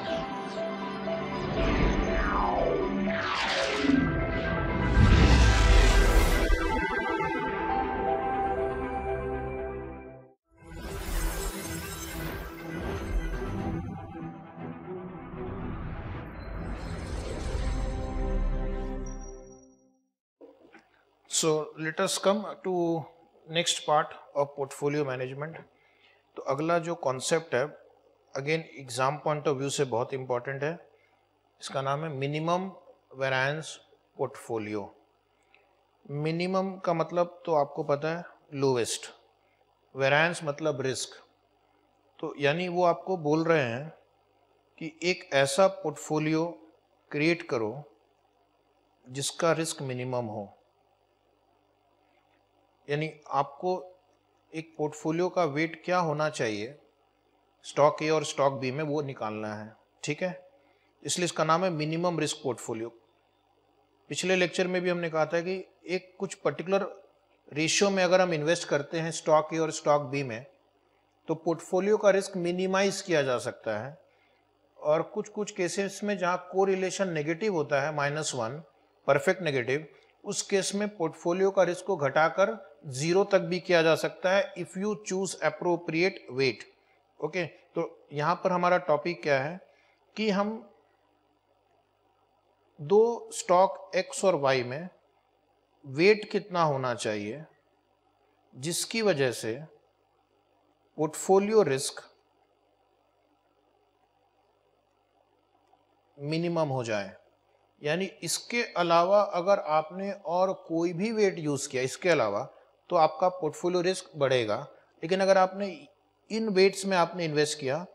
So let us come to next part of portfolio management. तो अगला जो concept है again exam point of view से बहुत इंपॉर्टेंट है, इसका नाम है मिनिमम वेरिएंस पोर्टफोलियो। मिनिमम का मतलब तो आपको पता है लोवेस्ट, वेरिएंस मतलब रिस्क। तो यानी वो आपको बोल रहे हैं कि एक ऐसा पोर्टफोलियो क्रिएट करो जिसका रिस्क मिनिमम हो। यानी आपको एक पोर्टफोलियो का वेट क्या होना चाहिए स्टॉक ए और स्टॉक बी में, वो निकालना है। ठीक है, इसलिए इसका नाम है मिनिमम रिस्क पोर्टफोलियो। पिछले लेक्चर में भी हमने कहा था कि एक कुछ पर्टिकुलर रेशियो में अगर हम इन्वेस्ट करते हैं स्टॉक ए और स्टॉक बी में तो पोर्टफोलियो का रिस्क मिनिमाइज किया जा सकता है। और कुछ कुछ केसेस में जहां कोरिलेशन नेगेटिव होता है -1 परफेक्ट नेगेटिव, उस केस में पोर्टफोलियो का रिस्क को घटाकर 0 तक भी किया जा सकता है if you choose appropriate weight. Okay, तो यहां पर हमारा टॉपिक क्या है कि हम दो स्टॉक एक्स और वाई में वेट कितना होना चाहिए जिसकी वजह से पोर्टफोलियो रिस्क मिनिमम हो जाए। यानी इसके अलावा अगर आपने और कोई भी वेट यूज किया इसके अलावा तो आपका पोर्टफोलियो रिस्क बढ़ेगा, लेकिन अगर आपने इन वेट्स में आपने इन्वेस्ट किया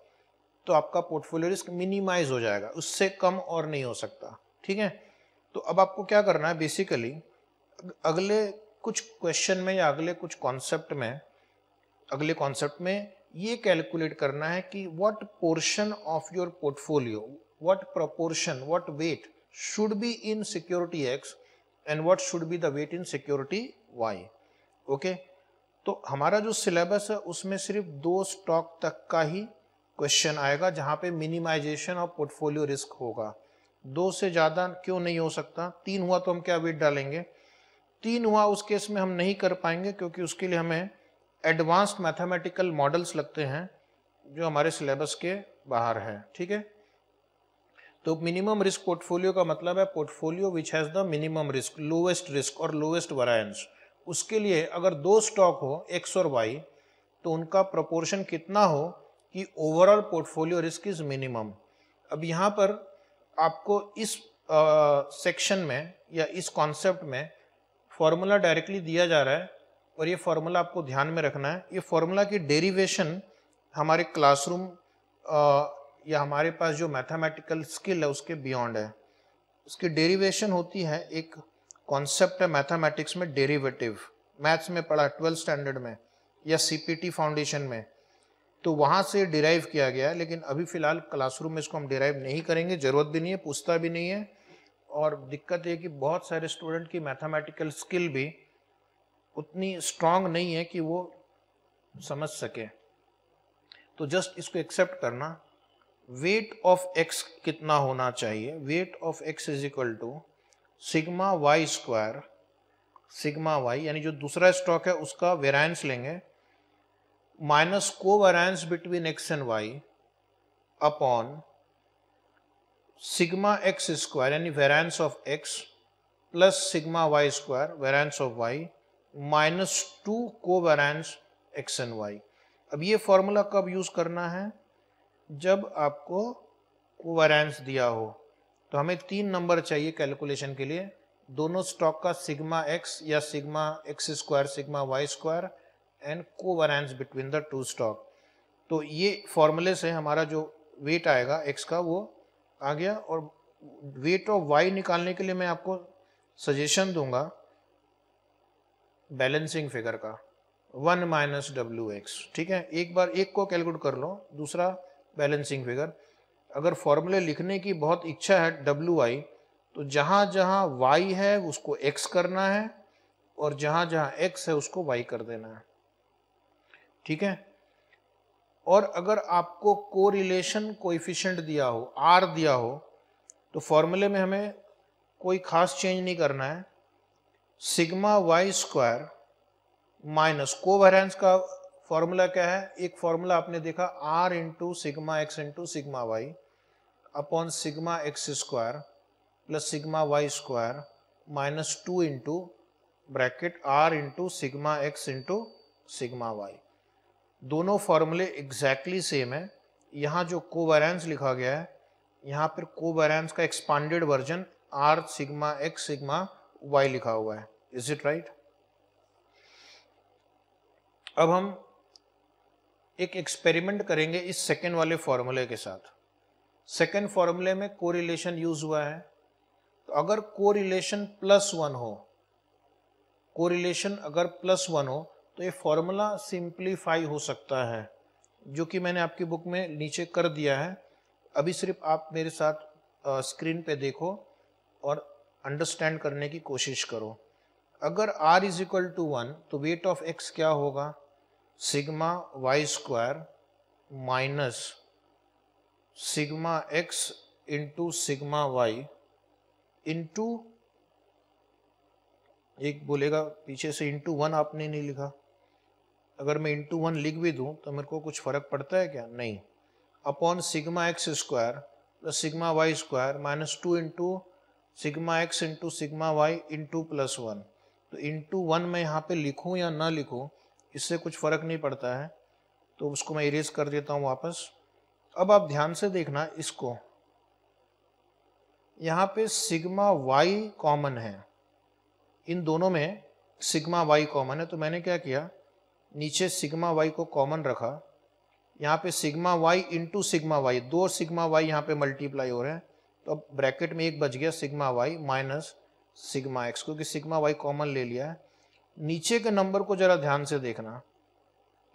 तो आपका पोर्टफोलियो रिस्क मिनिमाइज हो जाएगा, उससे कम और नहीं हो सकता। ठीक है, तो अब आपको क्या करना है बेसिकली अगले कुछ क्वेश्चन में या अगले कुछ कॉन्सेप्ट में, अगले कॉन्सेप्ट में ये कैलकुलेट करना है कि what portion of your portfolio, what proportion, what weight should be in security X and what should be the weight in security Y। Okay, तो हमारा जो सिलेबस है उसमें सिर्फ 2 स्टॉक तक का ही क्वेश्चन आएगा जहां पे मिनिमाइजेशन ऑफ पोर्टफोलियो रिस्क होगा। 2 से ज्यादा क्यों नहीं हो सकता? 3 हुआ तो हम क्या वेट डालेंगे? 3 हुआ उस केस में हम नहीं कर पाएंगे क्योंकि उसके लिए हमें एडवांस्ड मैथमेटिकल मॉडल्स लगते हैं जो हमारे सिलेबस के बाहर है। ठीक है, तो मिनिमम रिस्क पोर्टफोलियो का मतलब है portfolio which has the minimum risk, lowest risk और लोवेस्ट वेरिएंस। उसके लिए अगर 2 स्टॉक हो एक्स और वाई तो उनका प्रोपोर्शन कितना हो कि overall portfolio risk is minimum. अब यहाँ पर आपको इस सेक्शन में या इस कॉन्सेप्ट में फॉर्मूला डायरेक्टली दिया जा रहा है और ये फॉर्मूला आपको ध्यान में रखना है। ये फॉर्मूला की डेरिवेशन हमारे क्लासरूम या हमारे पास जो मैथमेटिकल स्किल है उसके बियॉन्ड है। उसकी डेरिवेशन होती है, एक कॉन्सेप्ट है मैथमेटिक्स में डेरिवेटिव, मैथ्स में पढ़ा 12th स्टैंडर्ड में या सीपीटी फाउंडेशन में, तो वहां से डिराइव किया गया है। लेकिन अभी फिलहाल क्लासरूम में इसको हम डिराइव नहीं करेंगे, जरूरत भी नहीं है, पूछता भी नहीं है। और दिक्कत ये कि बहुत सारे स्टूडेंट की मैथमेटिकल स्किल भी उतनी स्ट्रांग नहीं है कि वो समझ सके। तो जस्ट इसको एक्सेप्ट करना। वेट ऑफ एक्स कितना होना चाहिए? Weight of x is equal to sigma Y square, sigma y यानी जो दूसरा स्टॉक है उसका वेरिएंस लेंगे minus covariance between x and y upon sigma x square यानी variance of x plus sigma Y square variance of y -2 covariance x and y. अब ये formula कब यूज करना है? जब आपको कोवेरिएंस दिया हो। तो हमें 3 नंबर चाहिए कैलकुलेशन के लिए, दोनों स्टॉक का सिग्मा एक्स या sigma x square sigma Y square and covariance between the 2 stock. तो ये फॉर्मूले से हमारा जो वेट आएगा एक्स का वो आ गया। और वेट ऑफ वाई निकालने के लिए मैं आपको सजेशन दूंगा बैलेंसिंग फिगर का 1 - WX। ठीक है, एक बार एक को कैलकुलेट कर लो, दूसरा बैलेंसिंग फिगर। अगर फॉर्मूले लिखने की बहुत इच्छा है WI तो जहां जहां Y है उसको X करना है और जहां जहां X है उसको Y कर देना है। ठीक है, और अगर आपको कोरिलेशन कोएफिशिएंट दिया हो, आर दिया हो, तो फॉर्मूले में हमें कोई खास चेंज नहीं करना है। Sigma Y square minus covariance का फॉर्मूला क्या है, एक फॉर्मूला आपने देखा R into sigma x into sigma Y upon sigma x square plus sigma Y square minus 2 into bracket R into sigma x into sigma Y. दोनों फॉर्मूले exactly same है। यहाँ जो कोवेरिएंस लिखा गया है, यहाँ पर कोवेरिएंस का expanded version R sigma x sigma Y लिखा हुआ है। Is it right? अब हम एक एक्सपेरिमेंट करेंगे इस सेकेंड वाले फॉर्मूले के साथ। सेकेंड फॉर्मूले में कोरिलेशन यूज हुआ है, तो अगर कोरिलेशन +1 हो, कोरिलेशन अगर +1 हो तो ये फॉर्मूला सिंप्लीफाई हो सकता है, जो कि मैंने आपकी बुक में नीचे कर दिया है। अभी सिर्फ आप मेरे साथ स्क्रीन पे देखो और अंडरस्टैंड करने की कोशिश करो। अगर r इज इक्वल टू 1 तो वेट ऑफ x क्या होगा, sigma Y square minus sigma x into sigma Y into, एक बोलेगा पीछे से इंटू 1 आपने नहीं लिखा, अगर मैं इंटू 1 लिख भी दूं तो मेरे को कुछ फर्क पड़ता है क्या? नहीं। Upon sigma x square plus sigma Y square minus 2 into sigma x into sigma Y into +1। तो इंटू 1 मैं यहाँ पे लिखूँ या ना लिखूँ इससे कुछ फर्क नहीं पड़ता है, तो उसको मैं इरेज कर देता हूँ वापस। अब आप ध्यान से देखना इसको, यहाँ पे सिग्मा वाई कॉमन है, इन दोनों में सिग्मा वाई कॉमन है, तो मैंने क्या किया, नीचे सिग्मा वाई को कॉमन रखा, यहाँ पे sigma Y into sigma Y, दो सिग्मा वाई यहाँ पे मल्टीप्लाई हो रहे हैं, तो अब ब्रैकेट में एक बच गया sigma Y minus sigma X, क्योंकि सिग्मा वाई कॉमन ले लिया है। नीचे के नंबर को जरा ध्यान से देखना,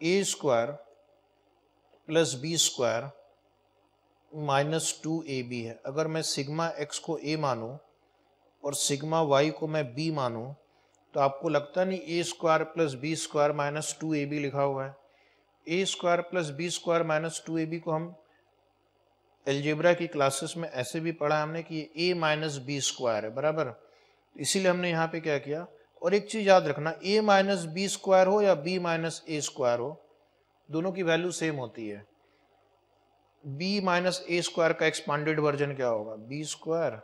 a square plus b square minus 2ab है। अगर मैं सिग्मा एक्स को a मानूं और सिग्मा वाई को मैं b मानूं तो आपको लगता नहीं a square plus b square minus 2ab लिखा हुआ है। A square plus b square minus 2ab को हम एलजेब्रा की क्लासेस में ऐसे भी पढ़ा हमने कि ये a माइनस बी स्क्वायर है, बराबर। इसीलिए हमने यहाँ पे क्या किया, और एक चीज़ याद रखना, a माइनस बी स्क्वायर हो या b माइनस ए स्क्वायर हो, दोनों की वैल्यू सेम होती है। b माइनस ए स्क्वायर का एक्सपांडेड वर्जन क्या होगा, बी स्क्वायर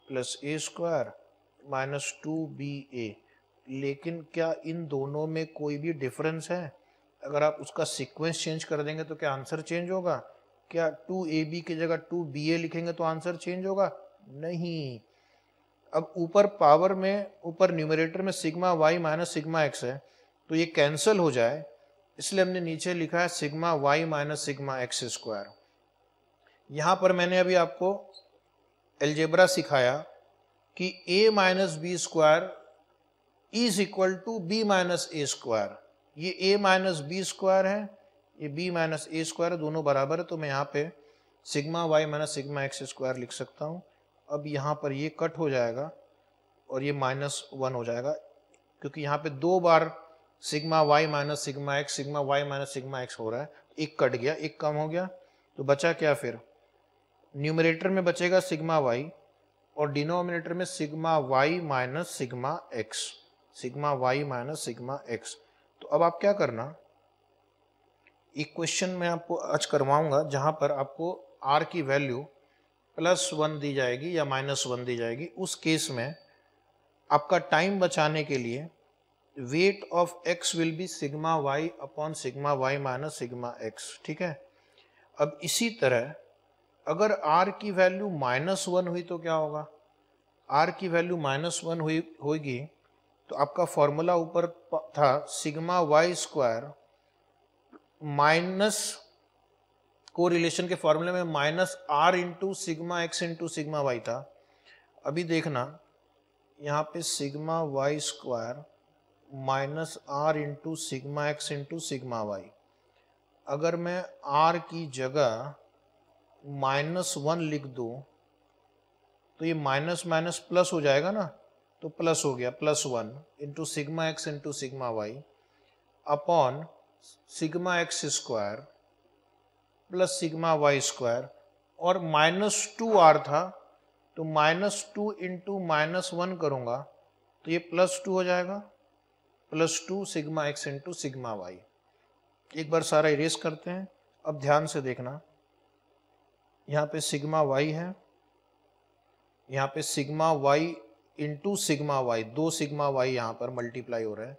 प्लस ए स्क्वायर माइनस 2ba। लेकिन क्या इन दोनों में कोई भी डिफरेंस है? अगर आप उसका सीक्वेंस चेंज कर देंगे तो क्या आंसर चेंज होगा? क्या 2ab की जगह 2ba लिखेंगे तो आंसर चेंज होगा? नहीं। अब ऊपर पावर में, ऊपर न्यूमरेटर में sigma Y minus sigma X है, तो ये कैंसिल हो जाए, इसलिए हमने नीचे लिखा है sigma Y minus sigma x square. यहाँ पर मैंने अभी आपको एलजेब्रा सिखाया कि a minus B square is equal to B minus A square. ये a माइनस बी स्क्वायर है, ये b माइनस ए स्क्वायर है, दोनों बराबर है, तो मैं यहाँ पे sigma Y minus sigma x square लिख सकता हूँ। अब यहाँ पर ये कट हो जाएगा और ये -1 हो जाएगा, क्योंकि यहाँ पे दो बार sigma Y minus sigma x, sigma Y minus sigma x हो रहा है, एक कट गया, एक कम हो गया, तो बचा क्या फिर, न्यूमरेटर में बचेगा सिग्मा वाई और डिनोमिनेटर में sigma Y minus sigma x, sigma Y minus sigma X. तो अब आप क्या करना, एक क्वेश्चन मैं आपको आज करवाऊंगा जहां पर आपको r की वैल्यू +1 दी जाएगी या -1 दी जाएगी। उस केस में आपका टाइम बचाने के लिए weight of x will be sigma Y upon sigma Y minus sigma x, ठीक है। अब इसी तरह अगर r की वैल्यू -1 हुई तो क्या होगा, r की वैल्यू -1 होगी तो आपका फॉर्मूला ऊपर था sigma Y square minus, correlation के फॉर्मूले में minus r into sigma x into sigma Y था। अभी देखना यहाँ पे sigma Y square minus r into sigma x into sigma Y. अगर मैं r की जगह -1 लिख दूं तो ये माइनस माइनस प्लस हो जाएगा ना, तो प्लस हो गया, +1 into sigma x into sigma Y upon sigma x square plus sigma Y square, और -2r था तो -2 इंटू -1 करूँगा तो ये +2 हो जाएगा, +2 sigma x into sigma y. एक बार सारा इरेज करते हैं। अब ध्यान से देखना, यहाँ पे सिग्मा वाई है, यहाँ पे sigma Y into sigma y, 2 sigma Y यहाँ पर मल्टीप्लाई हो रहे हैं,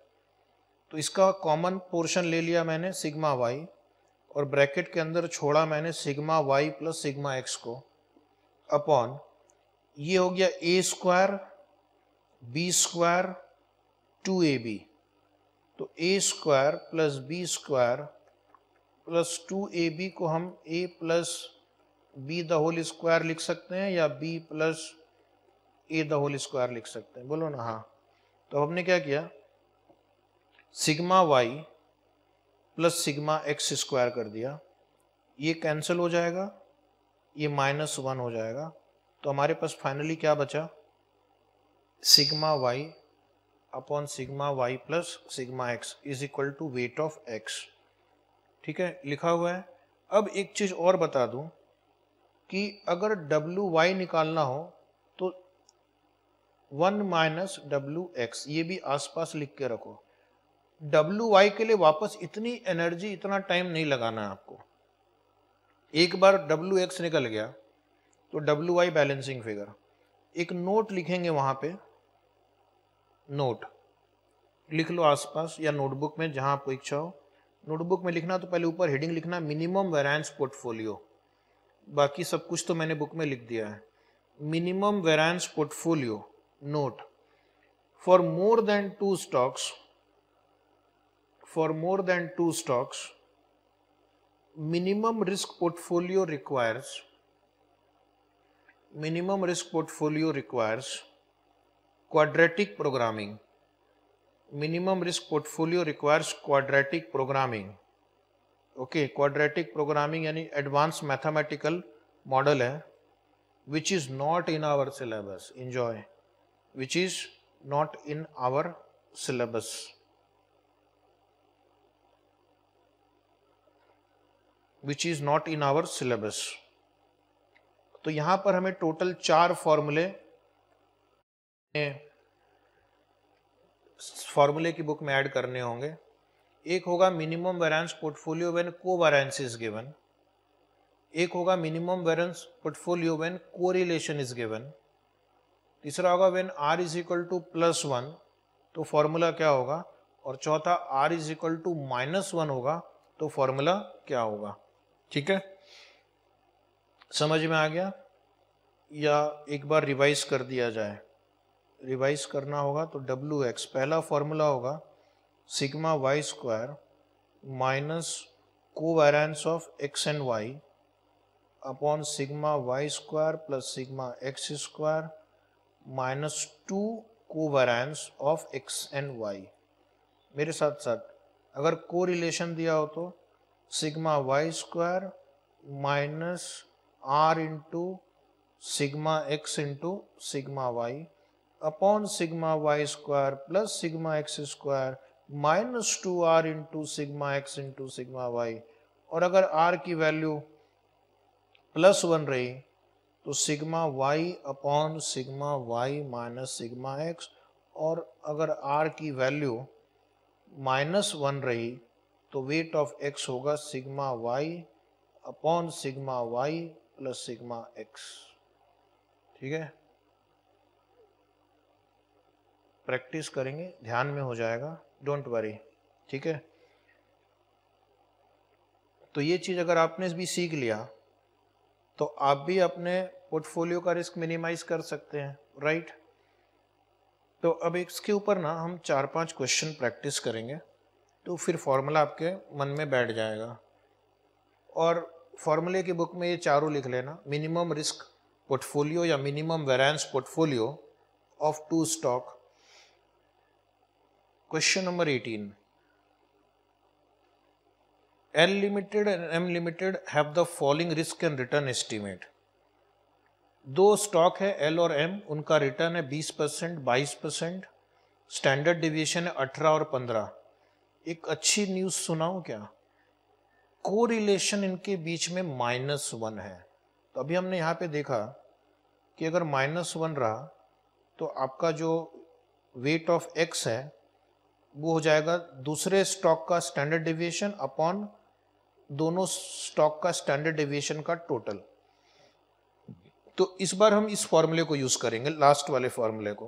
तो इसका कॉमन पोर्शन ले लिया मैंने सिग्मा वाई, और ब्रैकेट के अंदर छोड़ा मैंने sigma y plus sigma x को, अपॉन ये हो गया a square B square 2ab, तो a square plus b square plus 2ab को हम a plus b the whole square लिख सकते हैं या b plus a the whole square लिख सकते हैं, बोलो ना हाँ। तो हमने क्या किया, sigma y plus sigma x square कर दिया, ये कैंसिल हो जाएगा, ये -1 हो जाएगा, तो हमारे पास फाइनली क्या बचा, sigma Y upon sigma y plus sigma x is equal to weight of x. ठीक है, लिखा हुआ है। अब एक चीज और बता दूं कि अगर डब्ल्यू वाई निकालना हो तो 1 माइनस डब्ल्यू एक्स, ये भी आसपास लिख के रखो। डब्ल्यू वाई के लिए वापस इतनी एनर्जी, इतना टाइम नहीं लगाना है आपको। एक बार डब्ल्यू एक्स निकल गया तो डब्ल्यू वाई बैलेंसिंग फिगर, एक नोट लिखेंगे वहां पे, नोट लिख लो आसपास या नोटबुक में जहां आपको इच्छा हो। नोटबुक में लिखना तो पहले ऊपर हेडिंग लिखना मिनिमम वेरिएंस पोर्टफोलियो, बाकी सब कुछ तो मैंने बुक में लिख दिया है। Minimum variance portfolio note for more than 2 stocks, for more than 2 stocks, minimum risk portfolio requires quadratic programming. Minimum risk portfolio requires quadratic programming. Okay, quadratic programming यानी advanced mathematical model है, which is not in our syllabus. Enjoy. Which is not in our syllabus. Which is not in our syllabus. तो यहां पर हमें total 4 फॉर्मूले की book में add करने होंगे। एक होगा minimum variance portfolio when covariance is given, एक होगा minimum variance portfolio when correlation is given, तीसरा होगा when r is equal to +1, तो फॉर्मूला क्या होगा, और चौथा r इज इक्वल टू -1 होगा तो फॉर्मूला क्या होगा। ठीक है, समझ में आ गया, या एक बार रिवाइज कर दिया जाए। रिवाइज करना होगा तो डब्ल्यू एक्स, पहला फॉर्मूला होगा sigma Y square minus covariance of x and y upon sigma Y square plus sigma x square -2 covariance of x and y. मेरे साथ साथ अगर को रिलेशन दिया हो तो sigma Y square minus r into sigma x into sigma Y upon sigma Y square plus sigma x square -2r into sigma x into sigma Y, और अगर r की वैल्यू +1 रही तो sigma Y upon sigma Y minus sigma x, और अगर r की value -1 रही तो वेट ऑफ x होगा sigma Y upon sigma y plus sigma x. ठीक है, प्रैक्टिस करेंगे, ध्यान में हो जाएगा, डोंट वरी। ठीक है, तो ये चीज अगर आपने भी सीख लिया तो आप भी अपने पोर्टफोलियो का रिस्क मिनिमाइज कर सकते हैं, राइट। तो अब इसके ऊपर ना हम 4-5 क्वेश्चन प्रैक्टिस करेंगे, तो फिर फॉर्मूला आपके मन में बैठ जाएगा। और फॉर्मूले की बुक में ये चारों लिख लेना, मिनिमम रिस्क पोर्टफोलियो या minimum variance portfolio of 2 stock. Question number 18, L Limited and M Limited have the following risk and return estimate. 2 stock है L और M, उनका रिटर्न है 20%, 22%, स्टैंडर्ड डिविएशन है 18 और 15। एक अच्छी न्यूज़ सुनाऊं क्या, कोरिलेशन इनके बीच में -1 है। तो अभी हमने यहाँ पे देखा कि अगर -1 रहा तो आपका जो वेट ऑफ x है वो हो जाएगा दूसरे स्टॉक का स्टैंडर्ड डेविएशन अपॉन दोनों स्टॉक का स्टैंडर्ड डेविएशन का टोटल। तो इस बार हम इस फॉर्मूले को यूज करेंगे, लास्ट वाले फॉर्मूले को।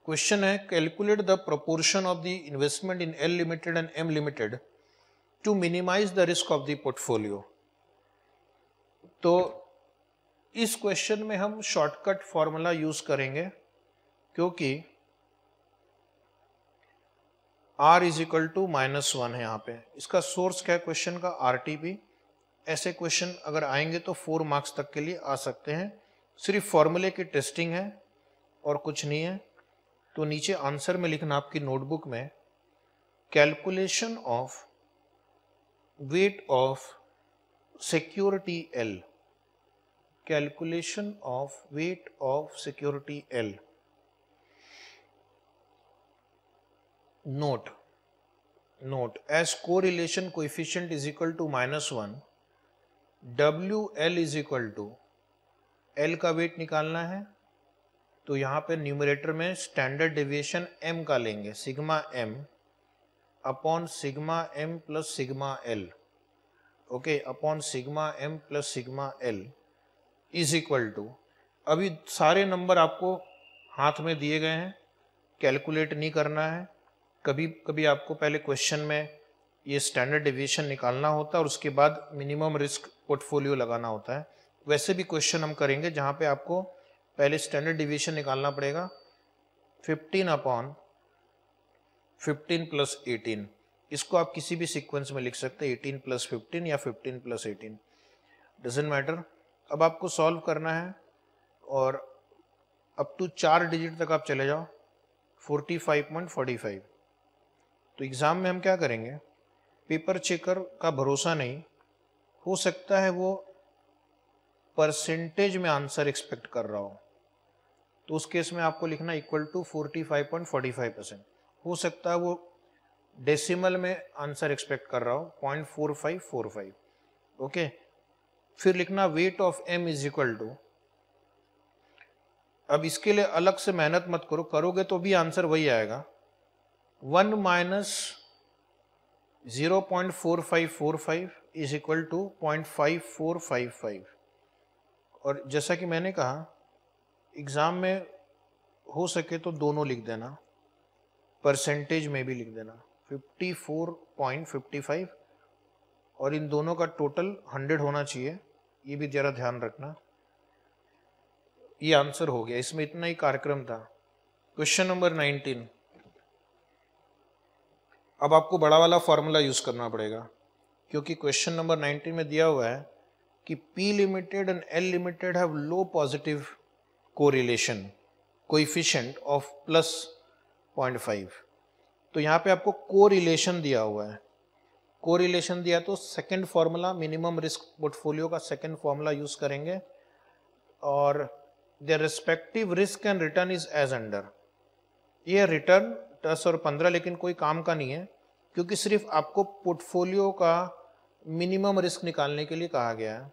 क्वेश्चन है calculate the proportion of the investment in L limited and M limited to minimize the risk of the portfolio. तो इस क्वेश्चन में हम शॉर्टकट फॉर्मूला यूज करेंगे, क्योंकि R इज इक्वल टू -1 है। यहाँ पे इसका सोर्स क्या है क्वेश्चन का, RTP। ऐसे क्वेश्चन अगर आएंगे तो 4 मार्क्स तक के लिए आ सकते हैं। सिर्फ फॉर्मूले की टेस्टिंग है और कुछ नहीं है। तो नीचे आंसर में लिखना आपकी नोटबुक में, calculation of weight of security L, calculation of weight of security L। Note as correlation coefficient is equal to -1, WL is equal to, L का वेट निकालना है तो यहाँ पे न्यूमरेटर में स्टैंडर्ड डेविएशन M का लेंगे, sigma M upon sigma M plus sigma L, okay, upon sigma M plus sigma L is equal to, अभी सारे नंबर आपको हाथ में दिए गए हैं, कैलकुलेट नहीं करना है। कभी कभी आपको पहले क्वेश्चन में ये स्टैंडर्ड डेविएशन निकालना होता है और उसके बाद मिनिमम रिस्क पोर्टफोलियो लगाना होता है। वैसे भी क्वेश्चन हम करेंगे जहाँ पे आपको पहले स्टैंडर्ड डेविएशन निकालना पड़ेगा, 15 अपॉन 15 प्लस 18। इसको आप किसी भी सीक्वेंस में लिख सकते हैं, 18 प्लस 15 या 15 प्लस 18, डजेंट मैटर। अब आपको सॉल्व करना है और अप टू 4 डिजिट तक आप चले जाओ, 45.45। तो एग्ज़ाम में हम क्या करेंगे, पेपर चेकर का भरोसा नहीं, हो सकता है वो परसेंटेज में आंसर एक्सपेक्ट कर रहा हो, तो उस केस में आपको लिखना इक्वल टू 45.45%। हो सकता है वो डेसिमल में आंसर एक्सपेक्ट कर रहा हो, 0.4545, ओके। फिर लिखना weight of M is equal to, अब इसके लिए अलग से मेहनत मत करो, करोगे तो भी आंसर वही आएगा, 1 माइनस 0.4545 इज इक्वल टू 0.5455। और जैसा कि मैंने कहा एग्ज़ाम में हो सके तो दोनों लिख देना, परसेंटेज में भी लिख देना 54.55, और इन दोनों का टोटल 100 होना चाहिए, ये भी ज़रा ध्यान रखना। ये आंसर हो गया, इसमें इतना ही कार्यक्रम था। Question number 19। अब आपको बड़ा वाला फॉर्मूला यूज करना पड़ेगा, क्योंकि क्वेश्चन नंबर 19 में दिया हुआ है कि P limited and L limited have low positive correlation coefficient of +0.5। तो यहाँ पे आपको कोरिलेशन दिया हुआ है, कोरिलेशन दिया तो second formula minimum risk portfolio का सेकंड फॉर्मूला यूज करेंगे, और their respective risk and return is as under. ये रिटर्न 10 और 15 लेकिन कोई काम का नहीं है, क्योंकि सिर्फ आपको पोर्टफोलियो का मिनिमम रिस्क निकालने के लिए कहा गया है,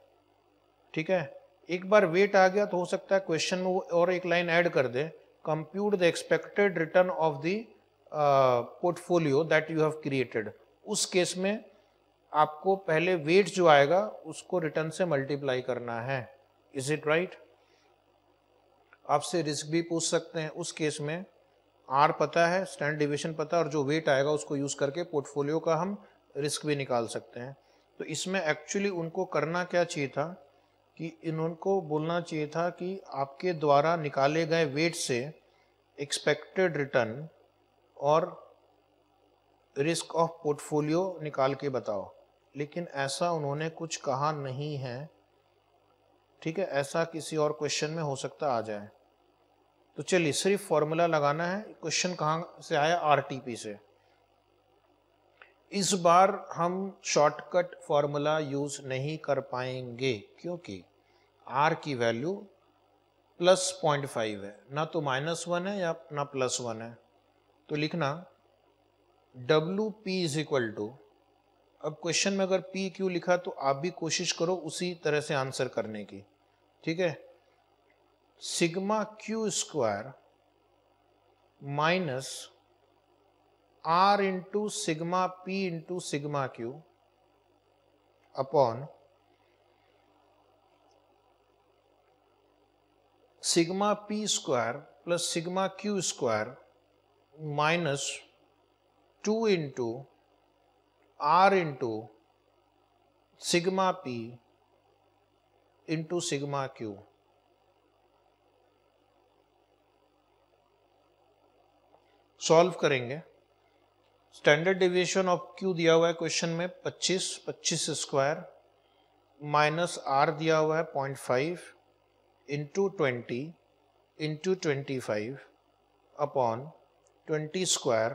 ठीक है। एक बार वेट आ गया तो हो सकता है क्वेश्चन में वो और एक लाइन ऐड कर दे, compute the expected return of the portfolio that you have created. उस केस में आपको पहले वेट जो आएगा उसको रिटर्न से मल्टीप्लाई करना है। Is it right? आपसे रिस्क भी पूछ सकते हैं, उस केस में आर पता है, स्टैंडर्ड डेविएशन पता है, और जो वेट आएगा उसको यूज करके पोर्टफोलियो का हम रिस्क भी निकाल सकते हैं। तो इसमें एक्चुअली उनको करना क्या चाहिए था कि इनको बोलना चाहिए था कि आपके द्वारा निकाले गए वेट से एक्सपेक्टेड रिटर्न और रिस्क ऑफ पोर्टफोलियो निकाल के बताओ, लेकिन ऐसा उन्होंने कुछ कहा नहीं है, ठीक है। ऐसा किसी और क्वेश्चन में हो सकता आ जाए। तो चलिए सिर्फ फॉर्मूला लगाना है। क्वेश्चन कहाँ से आया? आरटीपी से। इस बार हम शॉर्टकट फॉर्मूला यूज नहीं कर पाएंगे, क्योंकि आर की वैल्यू +0.5 है, ना तो -1 है या ना +1 है। तो लिखना WP इज इक्वल टू अब क्वेश्चन में अगर पी क्यू लिखा तो आप भी कोशिश करो उसी तरह से आंसर करने की, ठीक है। Sigma q square minus r into sigma p into sigma q upon sigma p square plus sigma q square minus 2 into r into sigma p into sigma q. Solve करेंगे। स्टैंडर्ड डेविएशन ऑफ क्यू दिया हुआ है question में 25 square minus are दिया हुआ है 0.5 into 20 into 25 upon 20 square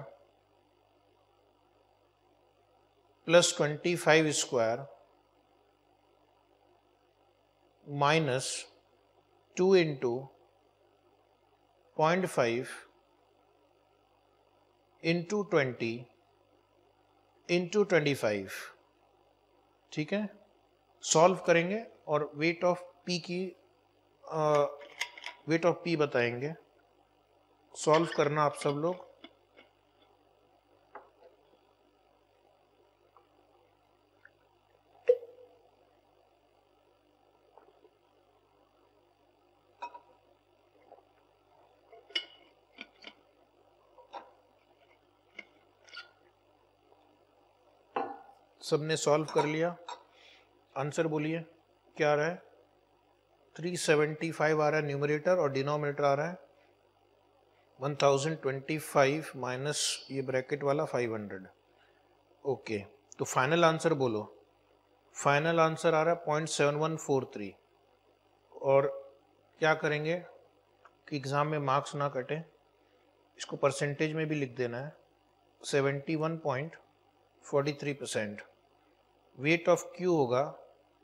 plus 25 square minus 2 into 0.5 into 20 into 25, ठीक है। सॉल्व करेंगे और वेट ऑफ पी बताएंगे। सॉल्व करना आप सब लोग। सबने सॉल्व कर लिया, आंसर बोलिए क्या आ रहा है। 375 आ रहा है न्यूमरेटर और डिनोमिनेटर आ रहा है 1025 माइनस ये ब्रैकेट वाला 500। ओके, तो फाइनल आंसर बोलो। फाइनल आंसर आ रहा है 0.7143। और क्या करेंगे कि एग्जाम में मार्क्स ना कटे, इसको परसेंटेज में भी लिख देना है 71.43%। वेट ऑफ क्यू होगा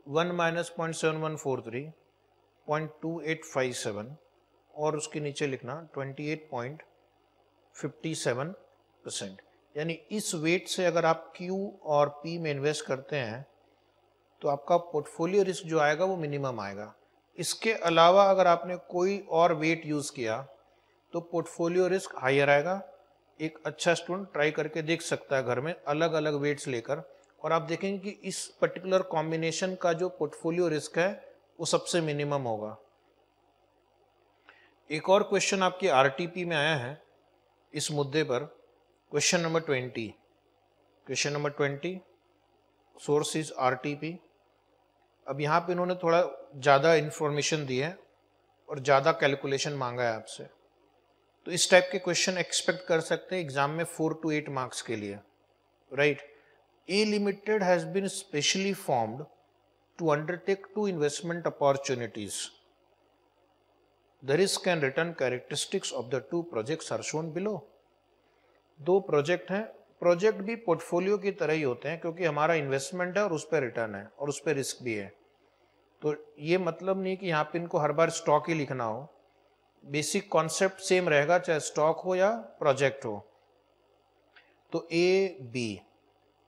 1 माइनस 0.7143 0.2857 और उसके नीचे लिखना 28.57%। यानी इस वेट से अगर आप क्यू और पी में इन्वेस्ट करते हैं तो आपका पोर्टफोलियो रिस्क जो आएगा वो मिनिमम आएगा। इसके अलावा अगर आपने कोई और वेट यूज़ किया तो पोर्टफोलियो रिस्क हायर आएगा। एक अच्छा स्टूडेंट ट्राई करके देख सकता है घर में अलग अलग वेट्स लेकर, और आप देखेंगे कि इस पर्टिकुलर कॉम्बिनेशन का जो पोर्टफोलियो रिस्क है वो सबसे मिनिमम होगा। एक और क्वेश्चन आपकी आरटीपी में आया है इस मुद्दे पर, question number 20। Question number 20, source is RTP. अब यहाँ पे इन्होंने थोड़ा ज़्यादा इन्फॉर्मेशन दी है और ज़्यादा कैलकुलेशन मांगा है आपसे, तो इस टाइप के क्वेश्चन एक्सपेक्ट कर सकते हैं एग्जाम में 4 to 8 मार्क्स के लिए, right. A Limited has been specially formed to undertake 2 investment opportunities. The risk and return characteristics of the 2 projects are shown below. 2 project हैं, प्रोजेक्ट भी पोर्टफोलियो की तरह ही होते हैं क्योंकि हमारा इन्वेस्टमेंट है और उस पर रिटर्न है और उस पर रिस्क भी है। तो ये मतलब नहीं कि यहाँ पे इनको हर बार स्टॉक ही लिखना हो, बेसिक कॉन्सेप्ट सेम रहेगा चाहे स्टॉक हो या प्रोजेक्ट हो। तो A be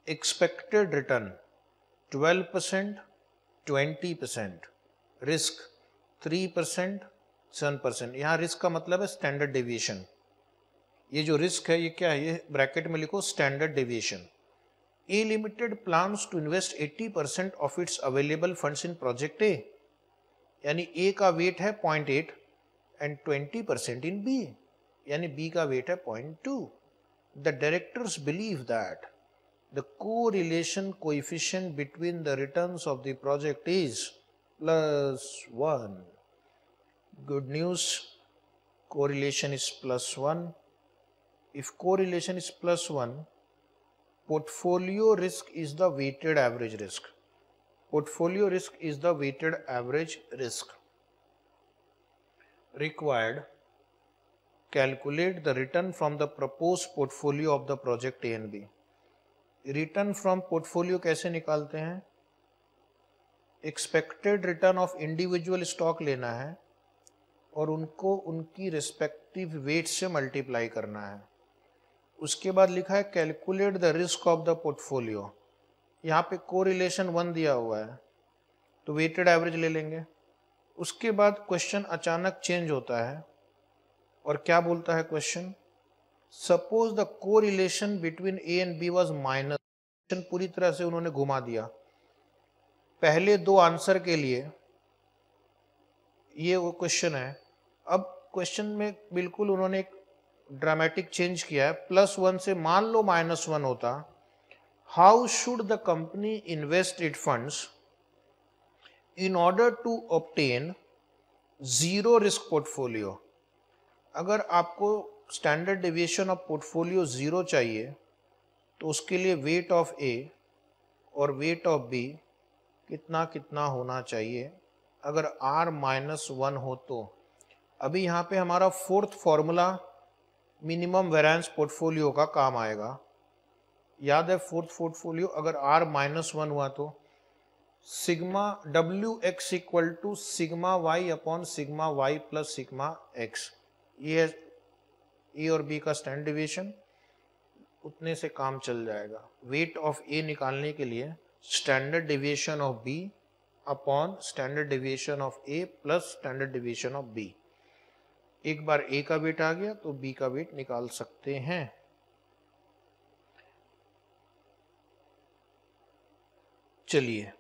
expected return 12%, 20%, risk 3%, 7%। यहाँ रिस्क का मतलब है स्टैंडर्ड डेविएशन। ये जो रिस्क है ये क्या है, ये ब्रैकेट में लिखो standard deviation. A limited plans to invest 80% of its available funds in project A, यानी ए का वेट है 0.8 एंड 20% इन बी, यानी बी का वेट है 0.2। The directors believe that the correlation coefficient between the returns of the project is +1. Good news, correlation is +1. If correlation is +1, portfolio risk is the weighted average risk. Portfolio risk is the weighted average risk. Required, calculate the return from the proposed portfolio of the project A and B. Return from portfolio कैसे निकालते हैं, expected return of individual stock लेना है और उनको उनकी respective wait से multiply करना है। उसके बाद लिखा है calculate the risk of the portfolio, यहाँ पे कोरिलेशन 1 दिया हुआ है तो वेटेड एवरेज ले लेंगे। उसके बाद क्वेश्चन अचानक चेंज होता है और क्या बोलता है question, suppose the correlation between A and B was minus. पूरी तरह से उन्होंने घुमा दिया। पहले दो आंसर के लिए ये वो क्वेश्चन है, अब क्वेश्चन में बिल्कुल उन्होंने एक ड्रामेटिक चेंज किया है। +1 से मान लो -1 होता, how should the company invest it funds in order to obtain zero risk portfolio. अगर आपको स्टैंडर्ड डेविएशन ऑफ पोर्टफोलियो 0 चाहिए तो उसके लिए वेट ऑफ ए और वेट ऑफ बी कितना कितना होना चाहिए। अगर R-1 हो तो अभी यहाँ पे हमारा fourth formula minimum variance portfolio का काम आएगा। याद है फोर्थ पोर्टफोलियो अगर R-1 हुआ तो sigma WX equal to sigma Y upon sigma Y plus sigma X। ये ए और बी का स्टैंडर्ड डेविएशन, उतने से काम चल जाएगा। वेट ऑफ ए निकालने के लिए standard deviation of B upon standard deviation of A plus standard deviation of B. एक बार ए का वेट आ गया तो बी का वेट निकाल सकते हैं। चलिए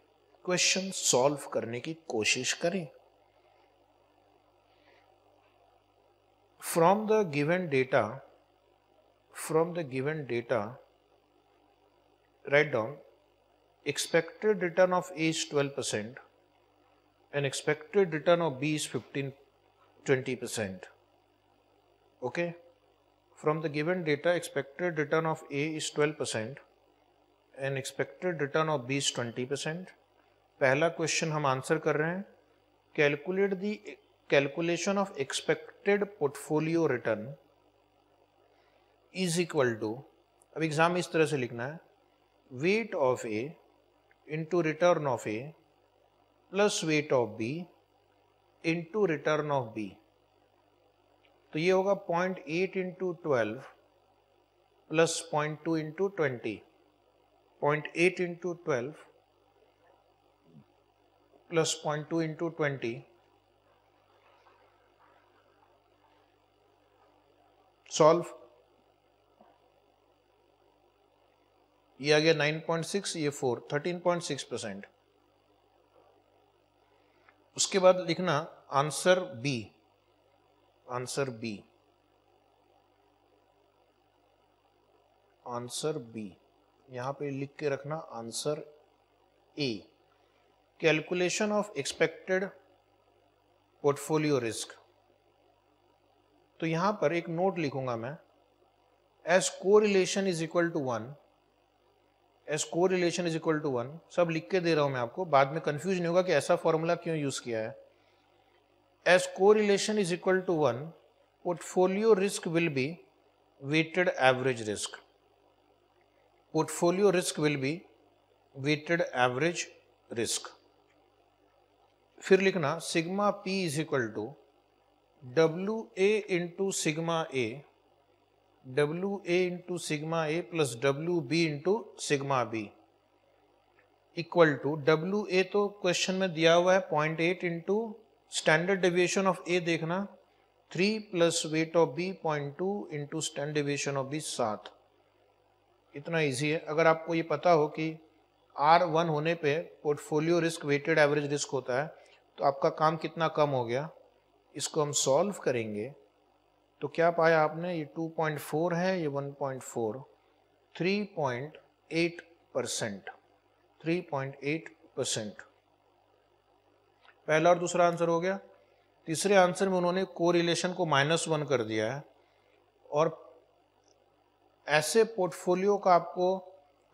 क्वेश्चन सॉल्व करने की कोशिश करें। From the given data, write down expected return of A is 12% and expected return of B is 20%. Okay? From the given data, expected return of A is 12% and expected return of B is 20%. पहला question हम answer कर रहे हैं, calculate the calculation of expected portfolio return is equal to, अब exam इस तरह से लिखना है, weight of A into return of A plus weight of B into return of B. तो ये होगा 0.8 into 12 plus 0.2 into 20। 0.8 into 12 plus 0.2 into 20 solve. ये आ गया 9.6, ये 4, 13.6%। उसके बाद लिखना answer B. Answer B, answer B यहां पे लिख के रखना answer A, calculation of expected portfolio risk. तो यहां पर एक नोट लिखूंगा मैं, as correlation is equal to 1, as correlation is equal to 1, सब लिख के दे रहा हूं मैं आपको, बाद में कंफ्यूज नहीं होगा कि ऐसा फॉर्मूला क्यों यूज किया है। As correlation is equal to 1, portfolio risk will be weighted average risk. Portfolio risk will be weighted average risk. फिर लिखना sigma p is equal to WA into sigma A, WA into sigma A plus WB into sigma B equal to, WA तो question में दिया हुआ है 0.8 into standard deviation of A देखना 3 plus weight of B 0.2 into standard deviation of B 7। इतना easy है। अगर आपको ये पता हो कि R1 होने पे portfolio risk weighted average risk होता है तो आपका काम कितना कम हो गया। इसको हम सॉल्व करेंगे तो क्या पाया आपने, ये 2.4 है, ये 1.4, 3.8%, 3.8%। पहला और दूसरा आंसर हो गया। तीसरे आंसर में उन्होंने कोरिलेशन को -1 कर दिया है और ऐसे पोर्टफोलियो का आपको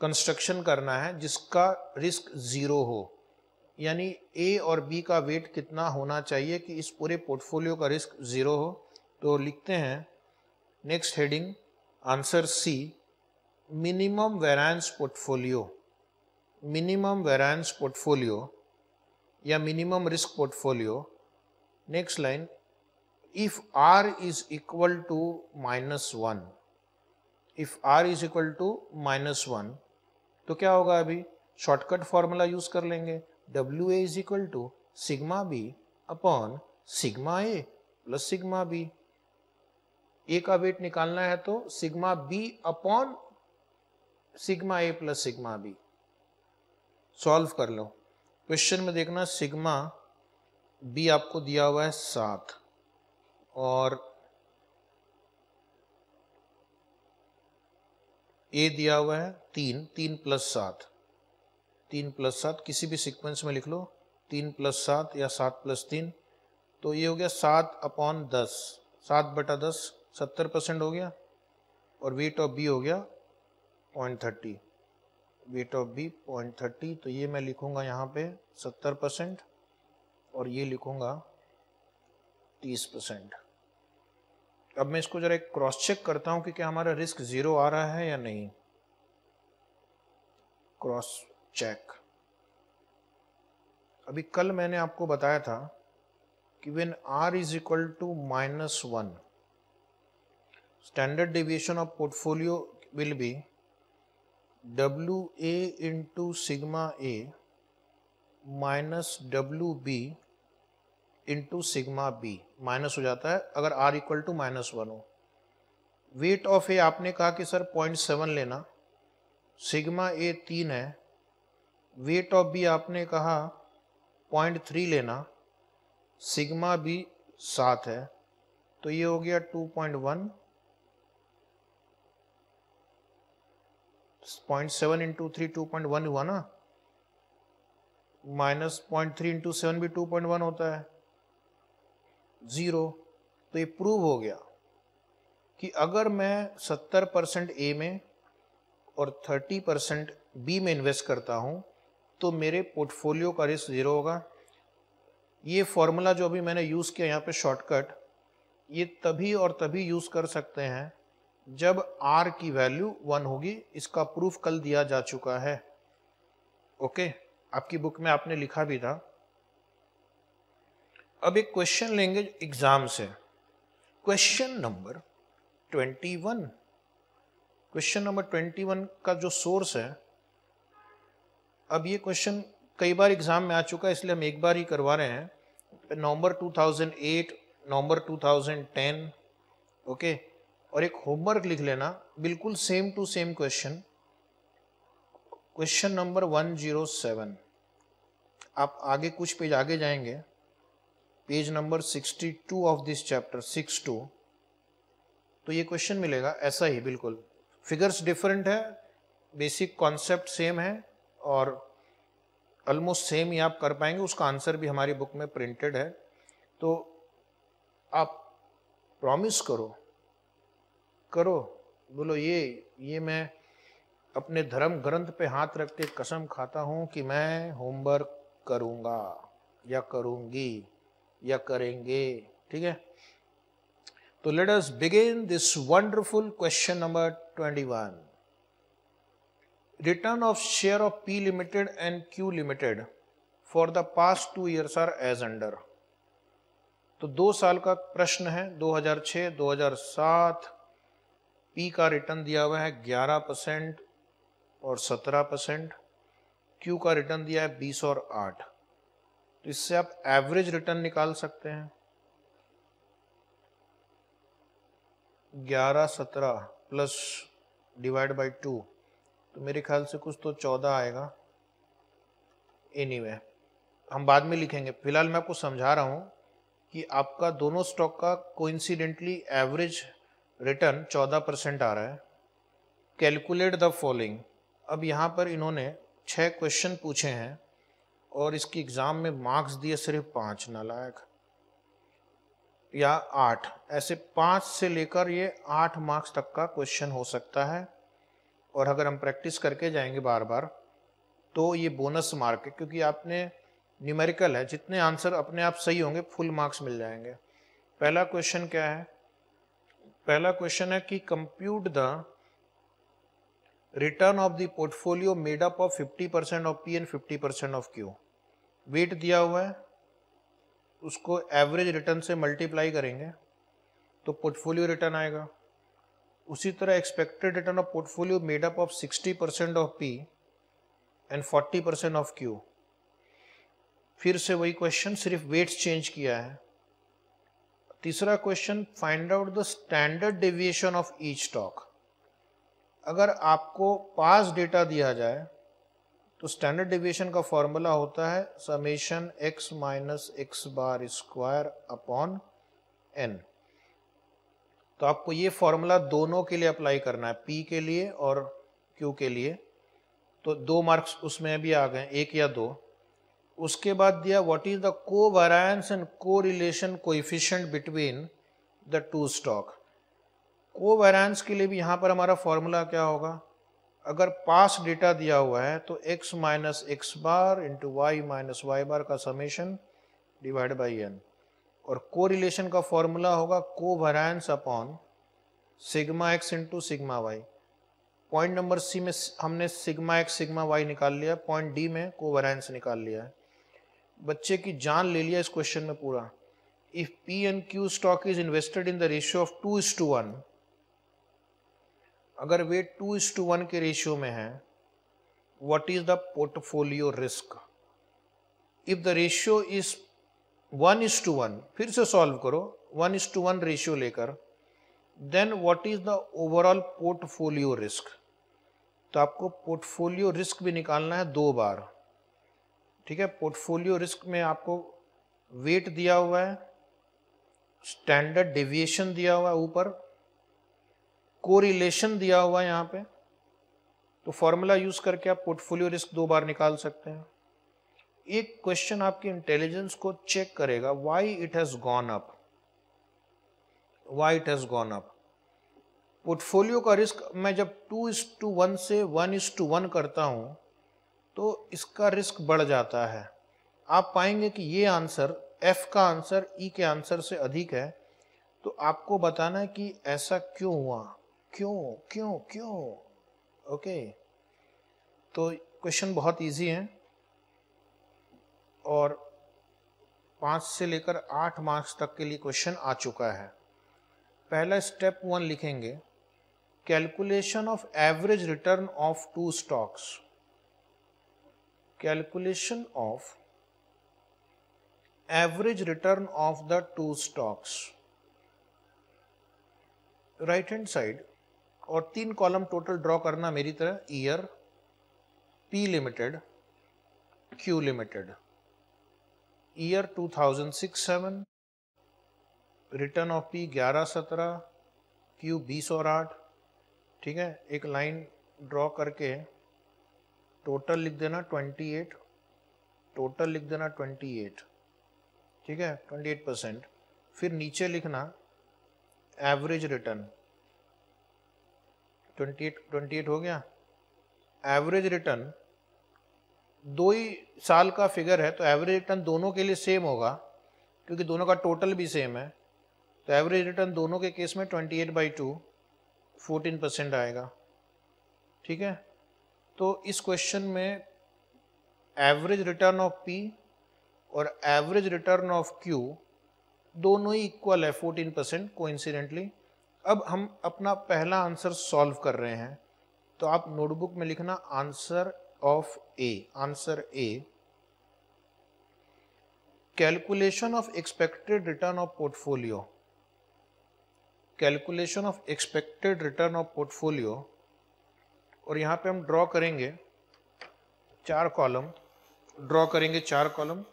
कंस्ट्रक्शन करना है जिसका रिस्क 0 हो, यानी ए और बी का वेट कितना होना चाहिए कि इस पूरे पोर्टफोलियो का रिस्क 0 हो। तो लिखते हैं next heading answer C, minimum variance portfolio, minimum variance portfolio या minimum risk portfolio. Next line, if R is equal to -1, if R is equal to -1 तो क्या होगा, अभी शॉर्टकट फॉर्मूला यूज कर लेंगे, W A is equal to sigma B upon sigma A plus sigma B. A का weight निकालना है तो sigma B upon sigma A plus sigma B. Solve कर लो। क्वेश्चन में देखना सिग्मा बी आपको दिया हुआ है 7 और ए दिया हुआ है 3, 3 प्लस 7, 3 प्लस 7 किसी भी सीक्वेंस में लिख लो, 3 प्लस 7 या 7 प्लस 3, तो ये हो गया 7 अपॉन 10, 7/10 70% हो गया और वेट ऑफ बी हो गया 0.30, वेट ऑफ बी 0.30, तो ये मैं लिखूंगा यहाँ पे 70% और ये लिखूंगा 30%। अब मैं इसको जरा एक क्रॉस चेक करता हूँ कि क्या हमारा रिस्क 0 आ रहा है या नहीं। Cross check. अभी कल मैंने आपको बताया था कि when r is equal to -1, standard deviation of portfolio will be WA into sigma A minus WB into sigma B, minus हो जाता है अगर r इक्वल टू -1 हो। वेट ऑफ A आपने कहा कि सर 0.7 लेना, सिग्मा A 3 है, वेट ऑफ B आपने कहा 0.3 लेना, सिग्मा B 7 है, तो ये हो गया 2.1, 0.7 इंटू 3 2.1 हुआ ना, माइनस 0.3 इंटू 7 भी 2.1 होता है, 0। तो ये प्रूव हो गया कि अगर मैं 70% ए में और 30% बी में इन्वेस्ट करता हूं तो मेरे पोर्टफोलियो का रिस्क 0 होगा। ये फॉर्मूला जो अभी मैंने यूज़ किया यहाँ पे शॉर्टकट, ये तभी और तभी यूज़ कर सकते हैं जब R की वैल्यू 1 होगी। इसका प्रूफ कल दिया जा चुका है। ओके, आपकी बुक में आपने लिखा भी था। अब एक क्वेश्चन लेंगे एग्जाम से, क्वेश्चन नंबर 21। क्वेश्चन नंबर 21 का जो सोर्स है, अब ये क्वेश्चन कई बार एग्जाम में आ चुका है इसलिए हम एक बार ही करवा रहे हैं, नवंबर 2008, नवंबर 2010। ओके, और एक होमवर्क लिख लेना, बिल्कुल same to same question, question number 107। आप आगे कुछ पेज आगे जाएंगे, page number 62 of this chapter 62, तो ये क्वेश्चन मिलेगा ऐसा ही, बिल्कुल फिगर्स डिफरेंट है, बेसिक कॉन्सेप्ट सेम है और ऑलमोस्ट सेम ही आप कर पाएंगे। उसका आंसर भी हमारी बुक में प्रिंटेड है, तो आप प्रॉमिस करो, बोलो ये मैं अपने धर्म ग्रंथ पे हाथ रख के कसम खाता हूं कि मैं होमवर्क करूंगा या करूंगी या करेंगे। ठीक है, तो let us begin this wonderful question number 21। Return of share of P limited and Q limited for the past 2 years are as under. तो 2 साल का प्रश्न है, 2006 2007। P का रिटर्न दिया हुआ है 11% और 17%, Q का रिटर्न दिया है 20 और 8। तो इससे आप एवरेज रिटर्न निकाल सकते हैं। 11 17 प्लस डिवाइड बाई 2, तो मेरे ख्याल से कुछ तो 14 आएगा। एनीवे, हम बाद में लिखेंगे, फिलहाल मैं आपको समझा रहा हूं कि आपका दोनों स्टॉक का कोइंसिडेंटली एवरेज रिटर्न 14% आ रहा है। Calculate the following. अब यहाँ पर इन्होंने 6 क्वेश्चन पूछे हैं और इसकी एग्जाम में मार्क्स दिए सिर्फ 5, नालायक, या 8, ऐसे 5 से लेकर ये 8 मार्क्स तक का क्वेश्चन हो सकता है। और अगर हम प्रैक्टिस करके जाएंगे बार बार तो ये बोनस मार्क है, क्योंकि आपने न्यूमेरिकल है, जितने आंसर अपने आप सही होंगे फुल मार्क्स मिल जाएंगे। पहला क्वेश्चन क्या है? पहला क्वेश्चन है कि compute the return of the portfolio made up of 50% of P and 50% of Q। Weight दिया हुआ है, उसको एवरेज रिटर्न से मल्टीप्लाई करेंगे तो पोर्टफोलियो रिटर्न आएगा। उसी तरह expected return of portfolio made up of 60% of P and 40% of Q. फिर से वही क्वेश्चन, सिर्फ वेट्स चेंज किया है। तीसरा question, find out the standard deviation of each stock. अगर आपको पास डेटा दिया जाए तो स्टैंडर्ड डेविएशन का फॉर्मूला होता है summation x minus x bar square upon n। तो आपको ये फॉर्मूला दोनों के लिए अप्लाई करना है, p के लिए और q के लिए। तो 2 मार्क्स उसमें भी आ गए, 1 या 2। उसके बाद दिया what is the covariance and correlation coefficient between the two stock. Covariance के लिए भी यहाँ पर हमारा फॉर्मूला क्या होगा, अगर पास डेटा दिया हुआ है तो x minus x bar into y minus y bar का समेशन डिवाइड बाई n, और कोरिलेशन का फॉर्मूला होगा covariance upon sigma x into sigma y. Point number C में हमने सिग्मा x सिग्मा y निकाल लिया, पॉइंट डी में covariance निकाल लिया है। बच्चे की जान ले लिया इस क्वेश्चन में पूरा। If P and Q stock is invested in the ratio of 2:1, अगर वे 2:1 के रेशियो में है, what is the portfolio risk. If the ratio is 1:1, फिर से सॉल्व करो 1:1 रेशियो लेकर, then what is the overall portfolio risk. तो आपको पोर्टफोलियो रिस्क भी निकालना है 2 बार, ठीक है। पोर्टफोलियो रिस्क में आपको वेट दिया हुआ है, स्टैंडर्ड डेविएशन दिया हुआ है ऊपर, कोरिलेशन दिया हुआ है यहाँ पे। तो फॉर्मूला यूज करके आप पोर्टफोलियो रिस्क 2 बार निकाल सकते हैं। एक क्वेश्चन आपकी इंटेलिजेंस को चेक करेगा, why it has gone up, why it has gone up. Portfolio का रिस्क मैं जब 2:1 से 1:1 करता हूं तो इसका रिस्क बढ़ जाता है। आप पाएंगे कि ये आंसर, F का आंसर E के आंसर से अधिक है। तो आपको बताना है कि ऐसा क्यों हुआ, क्यों क्यों क्यों। ओके, तो क्वेश्चन बहुत इजी है और 5 से लेकर 8 मार्क्स तक के लिए क्वेश्चन आ चुका है। पहला स्टेप 1 लिखेंगे, calculation of average return of 2 stocks. Calculation of average return of the 2 stocks, right hand side, और 3 कॉलम टोटल ड्रॉ करना मेरी तरह, year, P limited, Q limited. Year 2006-7, return of P 11-17, Q 20 और 8, ठीक है। एक लाइन ड्रॉ करके total लिख देना 28, टोटल लिख देना 28, ठीक है, 28%। फिर नीचे लिखना एवरेज रिटर्न, 28 हो गया। एवरेज रिटर्न 2 ही साल का फिगर है तो एवरेज रिटर्न दोनों के लिए सेम होगा क्योंकि दोनों का टोटल भी सेम है। तो एवरेज रिटर्न दोनों के केस में 28/2 14% आएगा, ठीक है। तो इस क्वेश्चन में एवरेज रिटर्न ऑफ P और एवरेज रिटर्न ऑफ Q दोनों ही इक्वल है 14% कोइंसिडेंटली। अब हम अपना पहला आंसर सॉल्व कर रहे हैं, तो आप नोटबुक में लिखना answer of A, answer A, calculation of expected return of portfolio, calculation of expected return of portfolio. और यहाँ पे हम ड्रॉ करेंगे 4 कॉलम, ड्रॉ करेंगे 4 column,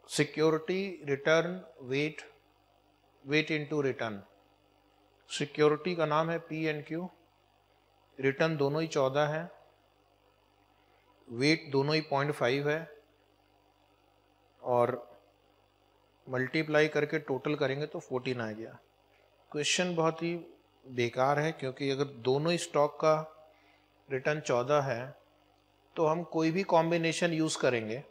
security, return, weight, weight into return. Security का नाम है P and Q, रिटर्न दोनों ही 14 है, वेट दोनों ही 0.5 है, और मल्टीप्लाई करके टोटल करेंगे तो 14 आ गया। क्वेश्चन बहुत ही बेकार है क्योंकि अगर दोनों ही स्टॉक का रिटर्न 14 है तो हम कोई भी कॉम्बिनेशन यूज़ करेंगे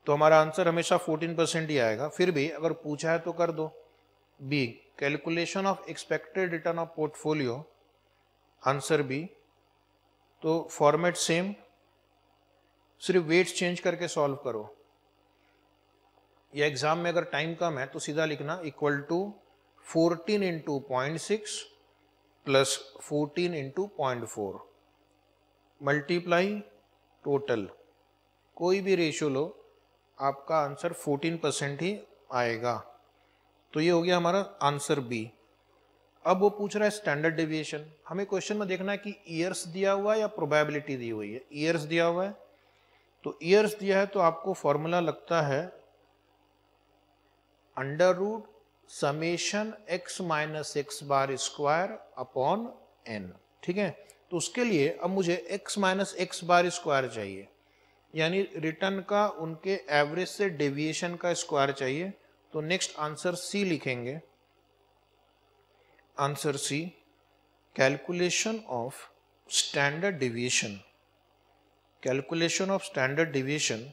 तो हमारा आंसर हमेशा 14% ही आएगा। फिर भी अगर पूछा है तो कर दो। B, calculation of expected return of portfolio, answer B. तो फॉर्मेट सेम, सिर्फ वेट्स चेंज करके सॉल्व करो। या एग्जाम में अगर टाइम कम है तो सीधा लिखना equal to 14 × 0.6 plus 14 × 0.4, multiply total, कोई भी रेशियो लो आपका आंसर 14% ही आएगा। तो ये हो गया हमारा आंसर बी। अब वो पूछ रहा है स्टैंडर्ड डेविएशन। हमें क्वेश्चन में देखना है कि ईयर्स दिया हुआ है या प्रोबेबिलिटी दी हुई है। ईयर्स दिया हुआ है, तो ईयर्स दिया है तो आपको फॉर्मूला लगता है under root summation x minus x bar square upon n। ठीक है, तो उसके लिए अब मुझे x minus x bar square चाहिए, यानी रिटर्न का उनके एवरेज से डेविएशन का स्क्वायर चाहिए। तो नेक्स्ट आंसर सी लिखेंगे। Answer C, calculation of standard deviation, calculation of standard deviation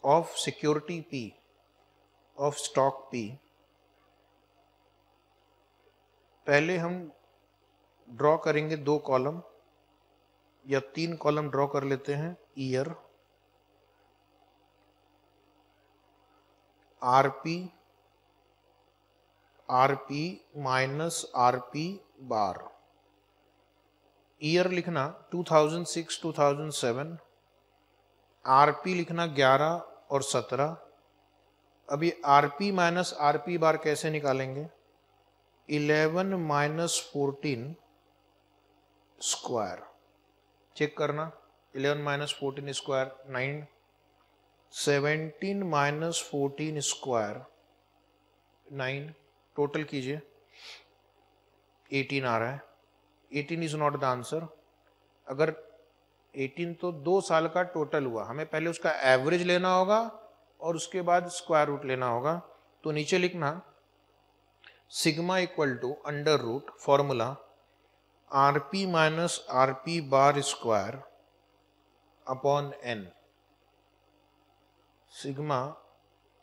of security P, of stock P। पहले हम ड्रॉ करेंगे 2 कॉलम या 3 कॉलम ड्रॉ कर लेते हैं। Year, RP, RP minus RP bar. Year लिखना 2006 2007, आरपी लिखना 11 और 17। अब ये आरपी माइनस आरपी बार कैसे निकालेंगे? 11 माइनस 14 स्क्वायर, चेक करना। 11 minus 14 square 9, 17 minus 14 square 9, total कीजिए 18 आ रहा है। 18 इज नॉट द आंसर। अगर 18 तो 2 साल का टोटल हुआ, हमें पहले उसका एवरेज लेना होगा और उसके बाद स्क्वायर रूट लेना होगा। तो नीचे लिखना sigma equal to under root formula rp minus RP bar square upon n. Sigma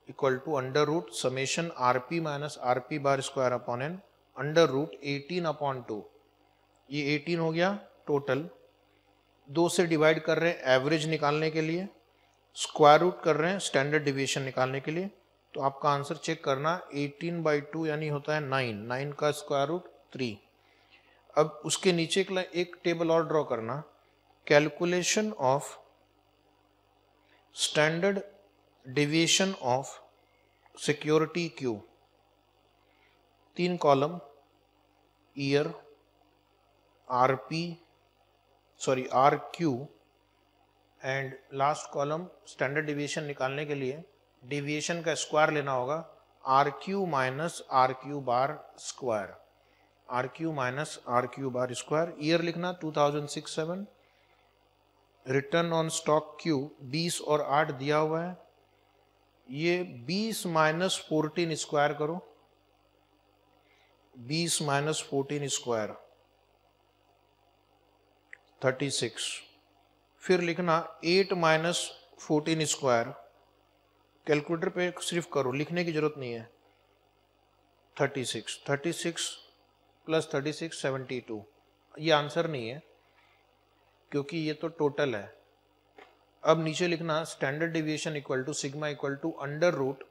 equal to under root summation rp minus RP bar square upon n, under root 18 अपॉन 2। ये 18 हो गया टोटल। 2 से डिवाइड कर रहे हैं एवरेज निकालने के लिए, स्क्वायर रूट कर रहे हैं स्टैंडर्ड डिविएशन निकालने के लिए। तो आपका आंसर चेक करना, 18/2 यानी होता है 9, 9 का स्क्वायर रूट 3। अब उसके नीचे एक टेबल और ड्रॉ करना, calculation of standard deviation of security q. 3 column, year, rp sorry r q and last column standard deviation निकालने के लिए डेविएशन का स्क्वायर लेना होगा, r Q minus are Q bar square, r Q minus are Q bar square. Year लिखना 2006-07, return on stock Q 20 और 8 दिया हुआ है। ये 20 माइनस 14 स्क्वायर करो, 20 माइनस 14 स्क्वायर 36। फिर लिखना 8 माइनस 14 स्क्वायर, कैलकुलेटर पे सिर्फ करो, लिखने की जरूरत नहीं है। 36, 36 प्लस 36 72। ये आंसर नहीं है क्योंकि ये तो टोटल है। अब नीचे लिखना standard deviation equal to sigma equal to under root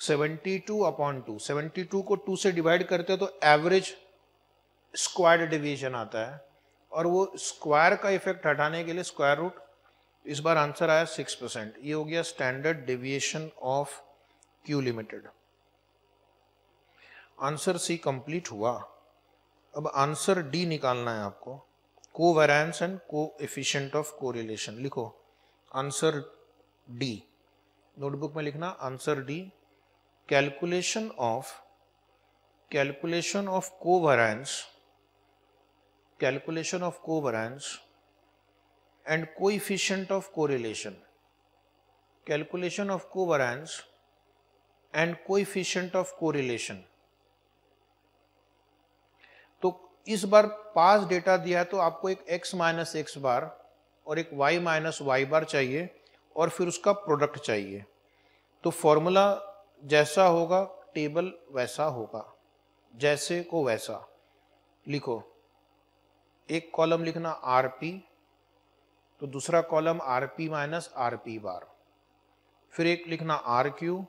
72 upon 2। 72 को 2 से डिवाइड करते हो तो एवरेज स्क्वायर्ड डेविएशन आता है, और वो स्क्वायर का इफेक्ट हटाने के लिए स्क्वायर रूट। इस बार आंसर आया 6%। ये हो गया standard deviation of Q limited. Answer C complete हुआ। अब आंसर डी निकालना है आपको, covariance and coefficient of correlation. लिखो आंसर डी, नोटबुक में लिखना answer D, calculation of covariance, calculation of covariance and coefficient of correlation, calculation of covariance and coefficient of correlation। तो इस बार पास डेटा दिया है तो आपको एक x माइनस एक्स बार और एक y माइनस वाई बार चाहिए और फिर उसका प्रोडक्ट चाहिए। तो फॉर्मूला जैसा होगा टेबल वैसा होगा, जैसे को वैसा। लिखो, एक कॉलम लिखना आरपी, तो दूसरा column RP minus RP bar, फिर एक लिखना आर क्यू,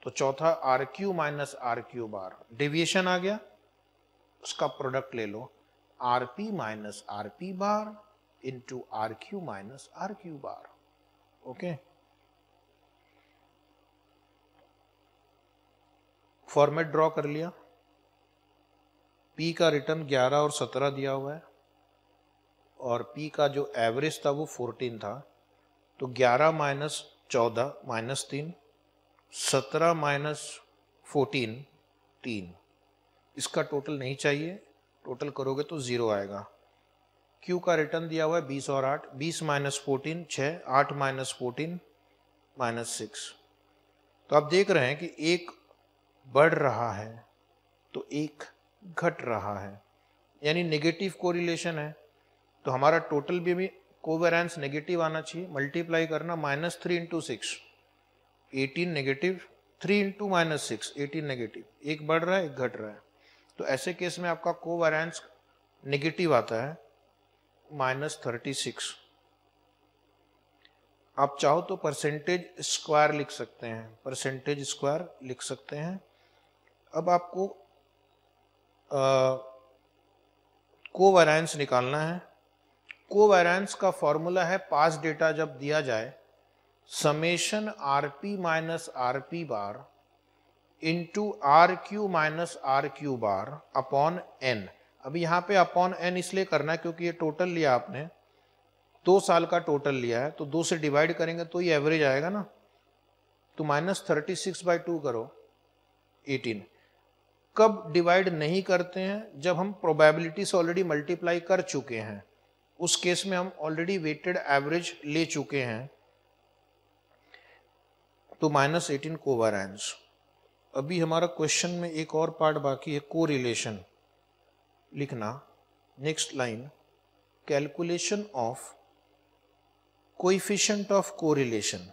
तो चौथा R Q minus are Q bar. Deviation आ गया, उसका प्रोडक्ट ले लो। RP minus RP bar into RQ minus RQ bar. Okay, format draw कर लिया। P का रिटर्न 11 और 17 दिया हुआ है और P का जो एवरेज था वो 14 था, तो 11 माइनस 14 माइनस 3, 17 माइनस 14 3। इसका टोटल नहीं चाहिए, टोटल करोगे तो 0 आएगा। Q का रिटर्न दिया हुआ है 20 और 8, 20 माइनस 14 6, 8 माइनस 14 माइनस 6। तो आप देख रहे हैं कि एक बढ़ रहा है तो एक घट रहा है, यानी नेगेटिव कोरिलेशन है। तो हमारा टोटल भी कोवेरिएंस नेगेटिव आना चाहिए। मल्टीप्लाई करना -3 इंटू 6 18 नेगेटिव, 3 इंटू -6 18 नेगेटिव। एक बढ़ रहा है एक घट रहा है, तो ऐसे केस में आपका कोवेरिएंस नेगेटिव आता है -36। आप चाहो तो परसेंटेज स्क्वायर लिख सकते हैं, परसेंटेज स्क्वायर लिख सकते हैं। अब आपको कोवेरिएंस निकालना है। कोवेरिएंस का फॉर्मूला है पास डेटा जब दिया जाए, summation RP minus RP bar into RQ minus RQ bar upon N। अभी यहाँ पे अपॉन N इसलिए करना है क्योंकि ये टोटल लिया आपने, 2 साल का टोटल लिया है, तो 2 से डिवाइड करेंगे तो ये एवरेज आएगा ना। तो -36/2 करो 18। कब डिवाइड नहीं करते हैं? जब हम प्रोबेबिलिटी से ऑलरेडी मल्टीप्लाई कर चुके हैं, उस केस में हम ऑलरेडी वेटेड एवरेज ले चुके हैं, तो -18 कोवेरिएंस। अभी हमारा क्वेश्चन में एक और पार्ट बाकी है, कोरिलेशन लिखना। Next line, calculation of coefficient of correlation,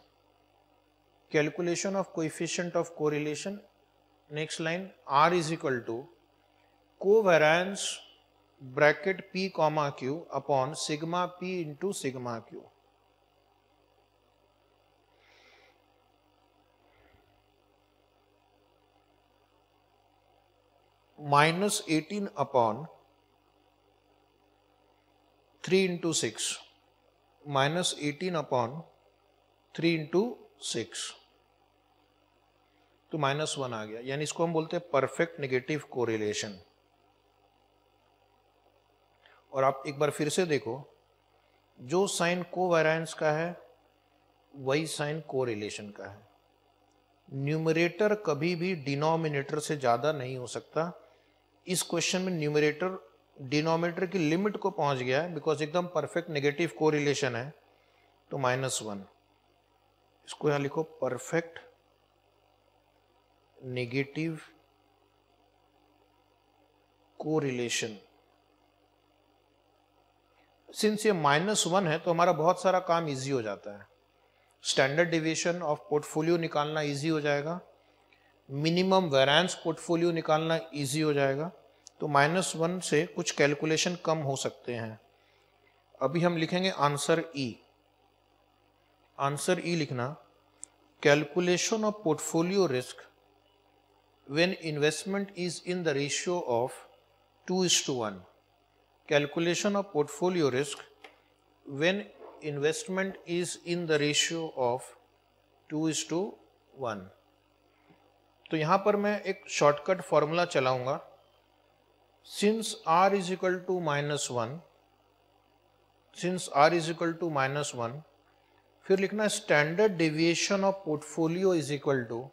calculation of coefficient of correlation. Next line, R is equal to covariance bracket P comma Q upon sigma P into sigma Q। -18 upon 3 into 6, -18 upon 3 into 6, तो -1 आ गया। यानी इसको हम बोलते हैं perfect negative correlation. और आप एक बार फिर से देखो, जो साइन कोवेरिएंस का है वही साइन कोरिलेशन का है। न्यूमरेटर कभी भी डिनोमिनेटर से ज़्यादा नहीं हो सकता। इस क्वेश्चन में न्यूमरेटर डिनोमिनेटर की लिमिट को पहुंच गया है, बिकॉज एकदम परफेक्ट नेगेटिव कोरिलेशन है, तो -1। इसको यहाँ लिखो, परफेक्ट नेगेटिव कोरिलेशन। सिंस ये -1 है तो हमारा बहुत सारा काम इजी हो जाता है। स्टैंडर्ड डिविएशन ऑफ पोर्टफोलियो निकालना इजी हो जाएगा, मिनिमम वेरिएंस पोर्टफोलियो निकालना इजी हो जाएगा। तो -1 से कुछ कैलकुलेशन कम हो सकते हैं। अभी हम लिखेंगे आंसर ई। आंसर ई लिखना, calculation of portfolio risk when investment is in the ratio of 2:1, calculation of portfolio risk when investment is in the ratio of 2:1। तो यहाँ पर मैं एक शॉर्टकट फॉर्मूला चलाऊंगा, since R is equal to -1, since R is equal to -1, फिर लिखना standard deviation of portfolio is equal to,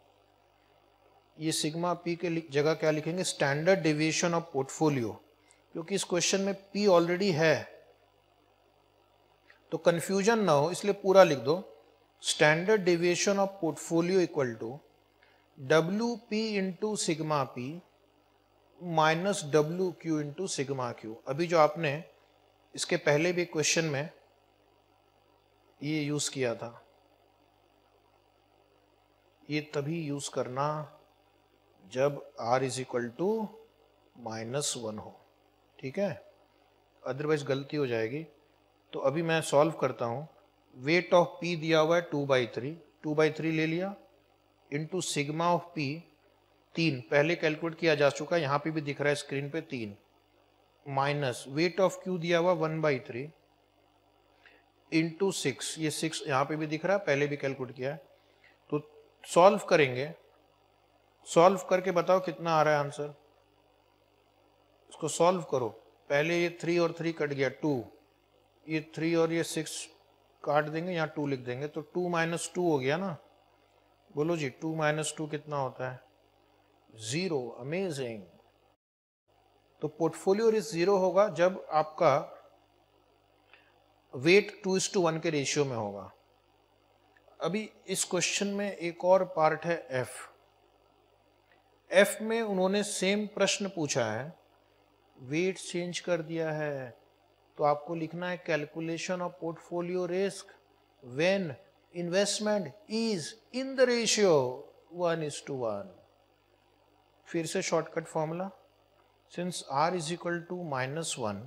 ये sigma P के जगह क्या लिखेंगे, स्टैंडर्ड डेविएशन ऑफ पोर्टफोलियो, क्योंकि इस क्वेश्चन में P ऑलरेडी है तो कंफ्यूजन ना हो इसलिए पूरा लिख दो। Standard deviation of portfolio equal to WP into sigma P minus WQ into sigma Q। अभी जो आपने इसके पहले भी क्वेश्चन में ये यूज किया था, ये तभी यूज करना जब R इज इक्वल टू -1 हो, ठीक है, अदरवाइज गलती हो जाएगी। तो अभी मैं सॉल्व करता हूँ। वेट ऑफ P दिया हुआ है 2/3, 2/3 ले लिया इंटू सिग्मा ऑफ P 3, पहले कैलकुलेट किया जा चुका है, यहाँ पे भी दिख रहा है स्क्रीन पे 3, माइनस वेट ऑफ क्यू दिया हुआ 1/3 इंटू 6, ये 6 यहाँ पे भी दिख रहा है, पहले भी कैलकुलेट किया है। तो सॉल्व करेंगे, सॉल्व करके बताओ कितना आ रहा है आंसर। इसको सॉल्व करो, पहले ये 3 और 3 कट गया 2, ये 3 और ये 6 काट देंगे, यहाँ 2 लिख देंगे, तो 2 - 2 हो गया ना। बोलो जी 2 - 2 कितना होता है? 0। अमेजिंग। तो पोर्टफोलियो रिस्क 0 होगा जब आपका वेट 2:1 के रेशियो में होगा। अभी इस क्वेश्चन में एक और पार्ट है एफ में उन्होंने सेम प्रश्न पूछा है, वेट चेंज कर दिया है, तो आपको लिखना है calculation of portfolio risk when investment is in the ratio 1:1। फिर से shortcut formula, since r is equal to -1,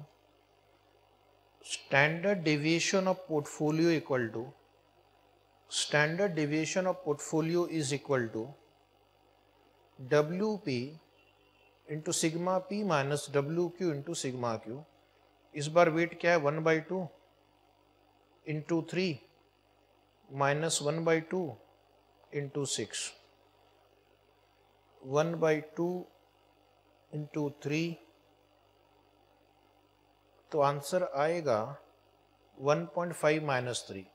standard deviation of portfolio equal to, standard deviation of portfolio is equal to WP into sigma P minus WQ into sigma Q। इस बार wait क्या है? 1/2 into 3 minus 1/2 into 6, 1/2 into 3, तो answer आएगा 1.5 - 3।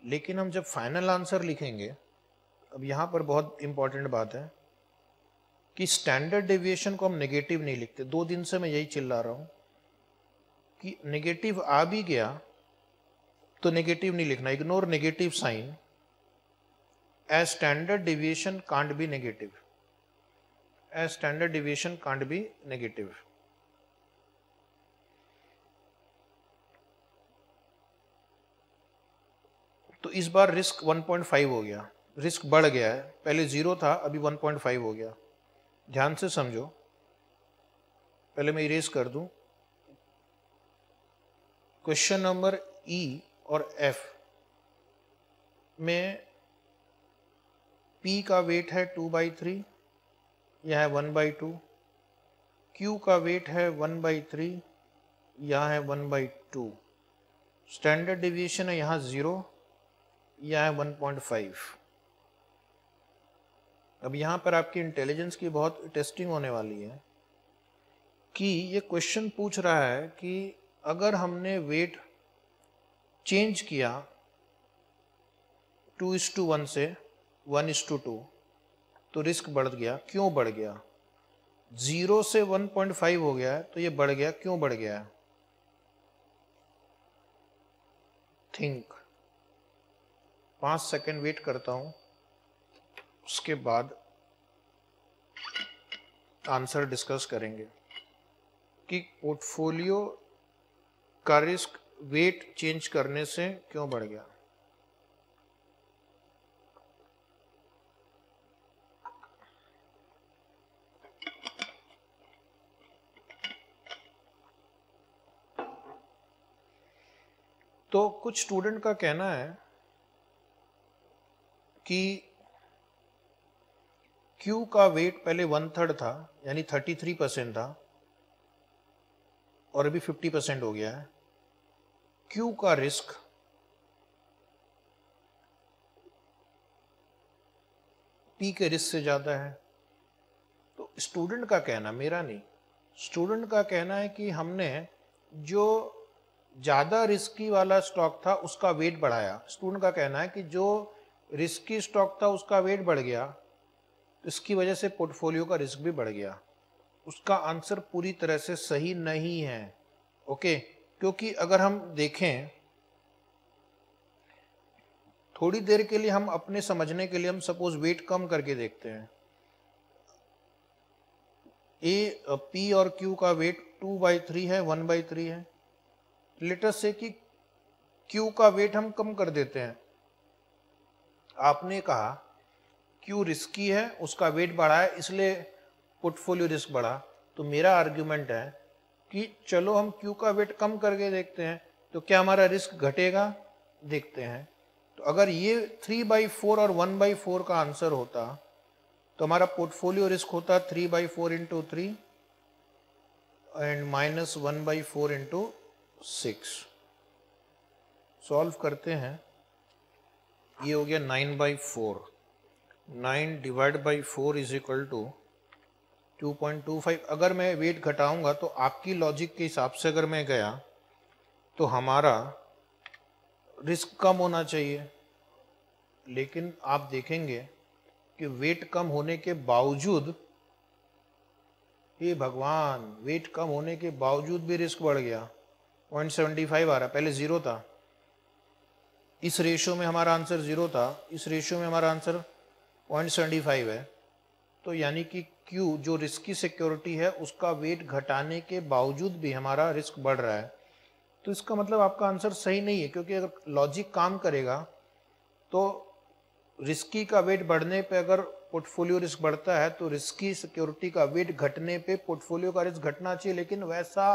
लेकिन हम जब final answer लिखेंगे, अब यहाँ पर बहुत इंपॉर्टेंट बात है कि स्टैंडर्ड डेविएशन को हम नेगेटिव नहीं लिखते। 2 दिन से मैं यही चिल्ला रहा हूँ कि नेगेटिव आ भी गया तो नेगेटिव नहीं लिखना, ignore negative sign, as standard deviation can't be negative, as standard deviation can't be negative. तो इस बार रिस्क 1.5 हो गया, रिस्क बढ़ गया है, पहले 0 था अभी 1.5 हो गया। ध्यान से समझो, पहले मैं इरेज कर दूं। क्वेश्चन नंबर ई और एफ में P का वेट है 2/3, यह है 1/2, Q का वेट है 1/3, यहाँ है 1/2, स्टैंडर्ड डेविएशन है यहाँ 0, यह है 1.5। अब यहाँ पर आपकी इंटेलिजेंस की बहुत टेस्टिंग होने वाली है कि ये क्वेश्चन पूछ रहा है कि अगर हमने वेट चेंज किया 2:1 से 1:2 तो रिस्क बढ़ गया। क्यों बढ़ गया? 0 से 1.5 हो गया है तो ये बढ़ गया, क्यों बढ़ गया है? थिंक। 5 सेकेंड वेट करता हूं, उसके बाद आंसर डिस्कस करेंगे कि पोर्टफोलियो का रिस्क वेट चेंज करने से क्यों बढ़ गया। तो कुछ स्टूडेंट का कहना है कि Q का वेट पहले 1/3 था, यानी 33% था, और अभी 50% हो गया है। Q का रिस्क P के रिस्क से ज्यादा है। तो स्टूडेंट का कहना, मेरा नहीं, स्टूडेंट का कहना है कि हमने जो ज्यादा रिस्की वाला स्टॉक था उसका वेट बढ़ाया। स्टूडेंट का कहना है कि जो रिस्की स्टॉक था उसका वेट बढ़ गया, तो इसकी वजह से पोर्टफोलियो का रिस्क भी बढ़ गया। उसका आंसर पूरी तरह से सही नहीं है, ओके। क्योंकि अगर हम देखें थोड़ी देर के लिए, हम अपने समझने के लिए हम सपोज वेट कम करके देखते हैं। P और Q का वेट 2/3 है, 1/3 है। लेट अस से कि Q का वेट हम कम कर देते हैं। आपने कहा Q रिस्की है, उसका वेट बढ़ा है, इसलिए पोर्टफोलियो रिस्क बढ़ा। तो मेरा आर्ग्यूमेंट है कि चलो हम Q का वेट कम करके देखते हैं, तो क्या हमारा रिस्क घटेगा, देखते हैं। तो अगर ये 3/4 और 1/4 का आंसर होता तो हमारा पोर्टफोलियो रिस्क होता 3/4 × 3, एंड -1/4 इंटू 6। सॉल्व करते हैं, ये हो गया 9/4। 9 divide by 4 is equal to 2.25। अगर मैं वेट घटाऊंगा तो आपकी लॉजिक के हिसाब से अगर मैं गया तो हमारा रिस्क कम होना चाहिए, लेकिन आप देखेंगे कि वेट कम होने के बावजूद, हे भगवान, वेट कम होने के बावजूद भी रिस्क बढ़ गया। 0.75 आ रहा, पहले 0 था। इस रेशियो में हमारा आंसर 0 था, इस रेशियो में हमारा आंसर 0.75 है। तो यानी कि Q जो रिस्की सिक्योरिटी है उसका वेट घटाने के बावजूद भी हमारा रिस्क बढ़ रहा है। तो इसका मतलब आपका आंसर सही नहीं है, क्योंकि अगर लॉजिक काम करेगा तो रिस्की का वेट बढ़ने पे अगर पोर्टफोलियो रिस्क बढ़ता है तो रिस्की सिक्योरिटी का वेट घटने पे पोर्टफोलियो का रिस्क घटना चाहिए, लेकिन वैसा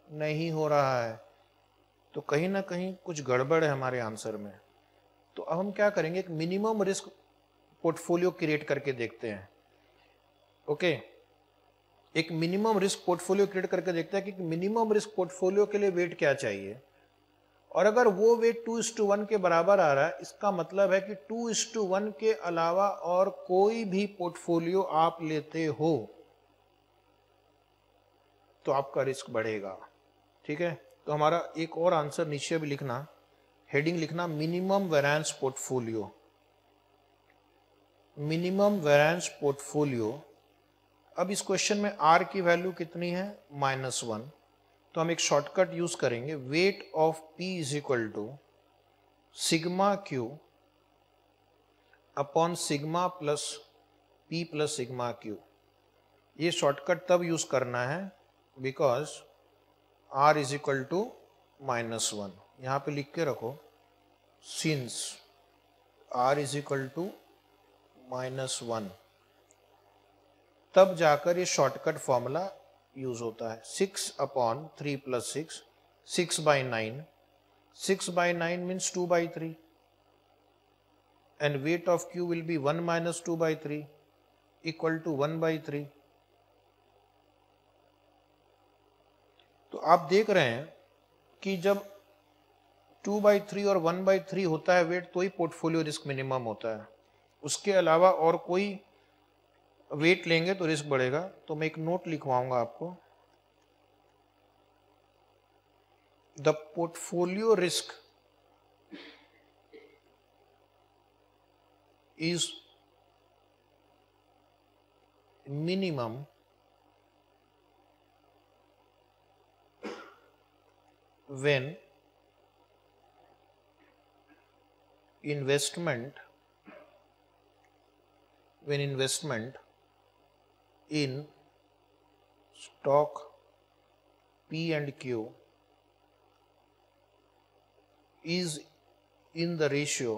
नहीं हो रहा है। तो कहीं ना कहीं कुछ गड़बड़ है हमारे आंसर में। तो अब हम क्या करेंगे, एक मिनिमम रिस्क पोर्टफोलियो क्रिएट करके देखते हैं। ओके, एक मिनिमम रिस्क पोर्टफोलियो क्रिएट करके देखते हैं कि मिनिमम रिस्क पोर्टफोलियो के लिए वेट क्या चाहिए, और अगर वो वेट 2:1 के बराबर आ रहा है, इसका मतलब है कि 2:1 के अलावा और कोई भी पोर्टफोलियो आप लेते हो तो आपका रिस्क बढ़ेगा। ठीक है, तो हमारा एक और आंसर नीचे भी लिखना, हेडिंग लिखना minimum variance portfolio. Minimum variance portfolio. अब इस क्वेश्चन में आर की वैल्यू कितनी है, -1। तो हम एक शॉर्टकट यूज करेंगे, weight of P is equal to sigma Q upon sigma plus P plus sigma Q। ये शॉर्टकट तब यूज करना है because R is equal to -1। यहाँ पे लिख के रखो, since R is equal to -1, तब जाकर ये शॉर्टकट फॉर्मूला यूज होता है। 6/3 + 6, 6/9, 6/9 means 2/3 and weight of Q will be 1 minus 2/3 equal to 1/3। तो आप देख रहे हैं कि जब 2/3 और 1/3 होता है वेट, तो ही पोर्टफोलियो रिस्क मिनिमम होता है। उसके अलावा और कोई वेट लेंगे तो रिस्क बढ़ेगा। तो मैं एक नोट लिखवाऊंगा आपको, the portfolio risk is minimum when investment in stock P and Q is in the ratio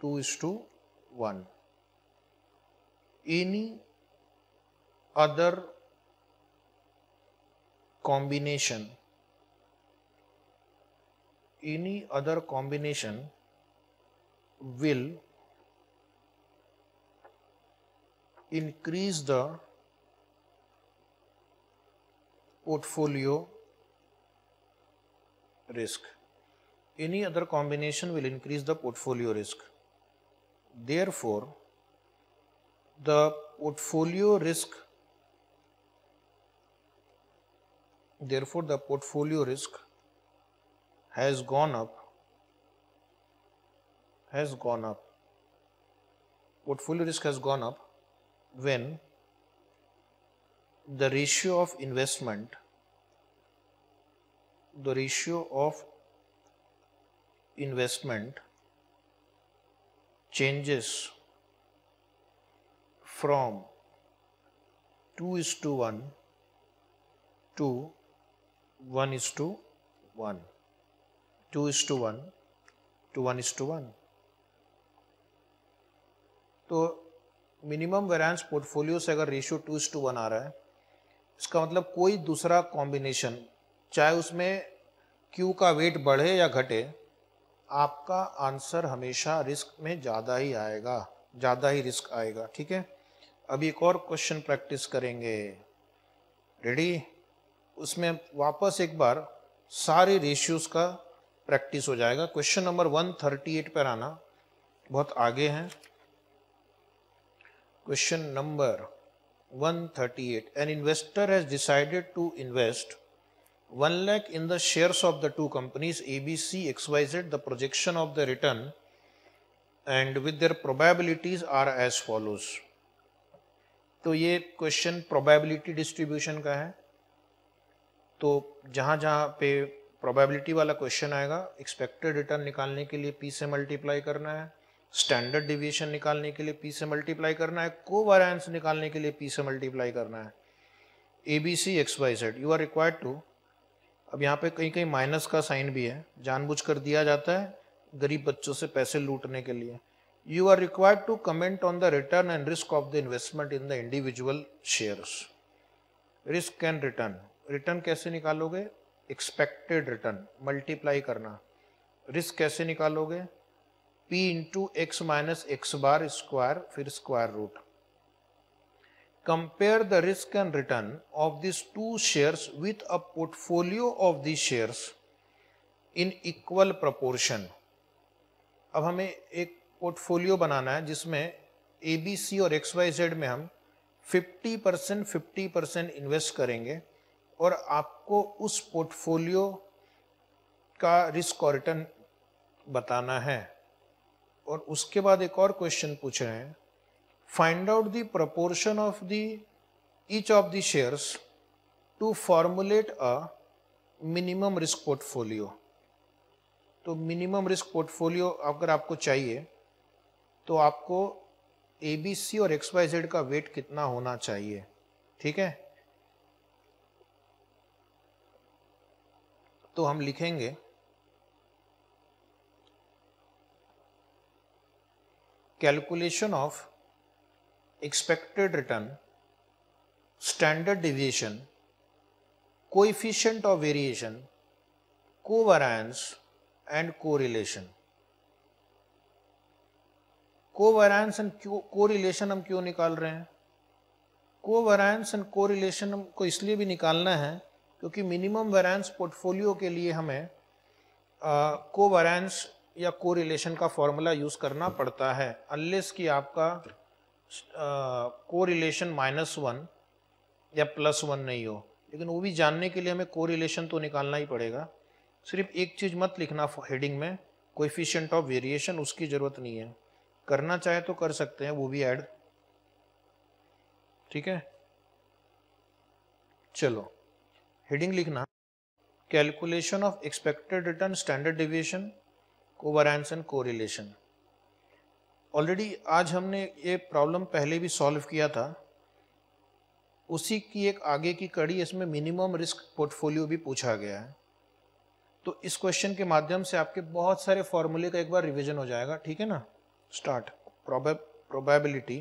2:1. Any other combination will increase the portfolio risk. Any other combination will increase the portfolio risk. Therefore, the portfolio risk has gone up. Portfolio risk has gone up when the ratio of investment changes from 2:1 to 1:1. 2:1 to 1:1। तो minimum variance portfolio से अगर ratio 2:1 आ रहा है, इसका मतलब कोई दूसरा combination, चाहे उसमें Q का वेट बढ़े या घटे, आपका आंसर हमेशा रिस्क में ज़्यादा ही रिस्क आएगा। ठीक है, अभी एक और क्वेश्चन प्रैक्टिस करेंगे, रेडी? उसमें वापस एक बार सारे रेशियोज का प्रैक्टिस हो जाएगा। क्वेश्चन नंबर 138 पर आना, बहुत आगे हैं। Question number 138, an investor has decided to invest 1 lakh in the shares of the two companies ABC XYZ. The projection of the return and with their probabilities are as follows. तो ये question probability distribution का है। तो जहाँ जहाँ पे probability वाला question आएगा, एक्सपेक्टेड रिटर्न निकालने के लिए P से मल्टीप्लाई करना है, स्टैंडर्ड डिविएशन निकालने के लिए P से मल्टीप्लाई करना है, कोवेरिएंस निकालने के लिए P से मल्टीप्लाई करना है। ABC XYZ you are required to, अब यहाँ पे कहीं कहीं माइनस का साइन भी है, जानबूझकर दिया जाता है गरीब बच्चों से पैसे लूटने के लिए। You are required to comment on the return and risk of the investment in the individual shares. Risk and return, return कैसे निकालोगे? एक्सपेक्टेड रिटर्न मल्टीप्लाई करना। रिस्क कैसे निकालोगे? P into x minus x bar square, फिर square root. Compare the risk and return of these two shares with a portfolio of these shares in equal proportion. अब हमें एक portfolio बनाना है जिसमें ABC और XYZ में हम 50% इन्वेस्ट करेंगे और आपको उस पोर्टफोलियो का रिस्क और रिटर्न बताना है। और उसके बाद एक और क्वेश्चन पूछ रहे हैं, find out the proportion of each of the shares to formulate a minimum risk portfolio. तो मिनिमम रिस्क पोर्टफोलियो अगर आपको चाहिए तो आपको ABC और XYZ का वेट कितना होना चाहिए, ठीक है? तो हम लिखेंगे calculation of expected return, standard deviation, coefficient of variation, covariance and correlation. Covariance and correlation हम क्यों निकाल रहे हैं? Covariance and correlation हमको इसलिए भी निकालना है क्योंकि मिनिमम वेरिएंस पोर्टफोलियो के लिए हमें कोवेरिएंस या कोरिलेशन का फॉर्मूला यूज करना पड़ता है, अनलेस कि आपका कोरिलेशन -1 या +1 नहीं हो। लेकिन वो भी जानने के लिए हमें कोरिलेशन तो निकालना ही पड़ेगा। सिर्फ एक चीज़ मत लिखना हेडिंग में, कोएफिशिएंट ऑफ वेरिएशन, उसकी ज़रूरत नहीं है। करना चाहे तो कर सकते हैं वो भी ऐड, ठीक है? चलो हेडिंग लिखना, calculation of expected return, standard deviation, covariance and correlation. Already आज हमने ये प्रॉब्लम पहले भी सॉल्व किया था, उसी की एक आगे की कड़ी, इसमें मिनिमम रिस्क पोर्टफोलियो भी पूछा गया है। तो इस क्वेश्चन के माध्यम से आपके बहुत सारे फॉर्मूले का एक बार रिवीजन हो जाएगा, ठीक है ना? Start. Probability,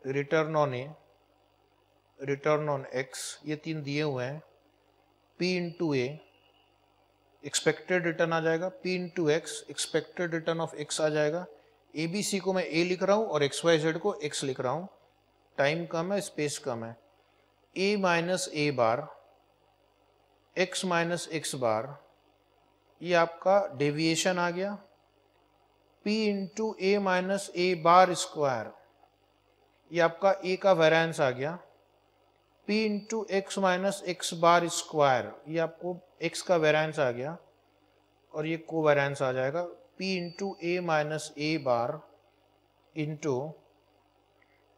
return on A, return on x, ये तीन दिए हुए हैं। P into A, expected return आ जाएगा, P into x, expected return of x आ जाएगा। ABC को मैं A लिख रहा हूँ और XYZ को X लिख रहा हूँ, टाइम कम है, स्पेस कम है। A minus A bar, X minus x bar, ये आपका डेविएशन आ गया। P into A minus A bar square, ये आपका A का वेरिएंस आ गया। P into x minus x bar square, ये आपको X का वेरिएंस आ गया और ये कोवेरिएंस आ जाएगा। P into A minus A bar into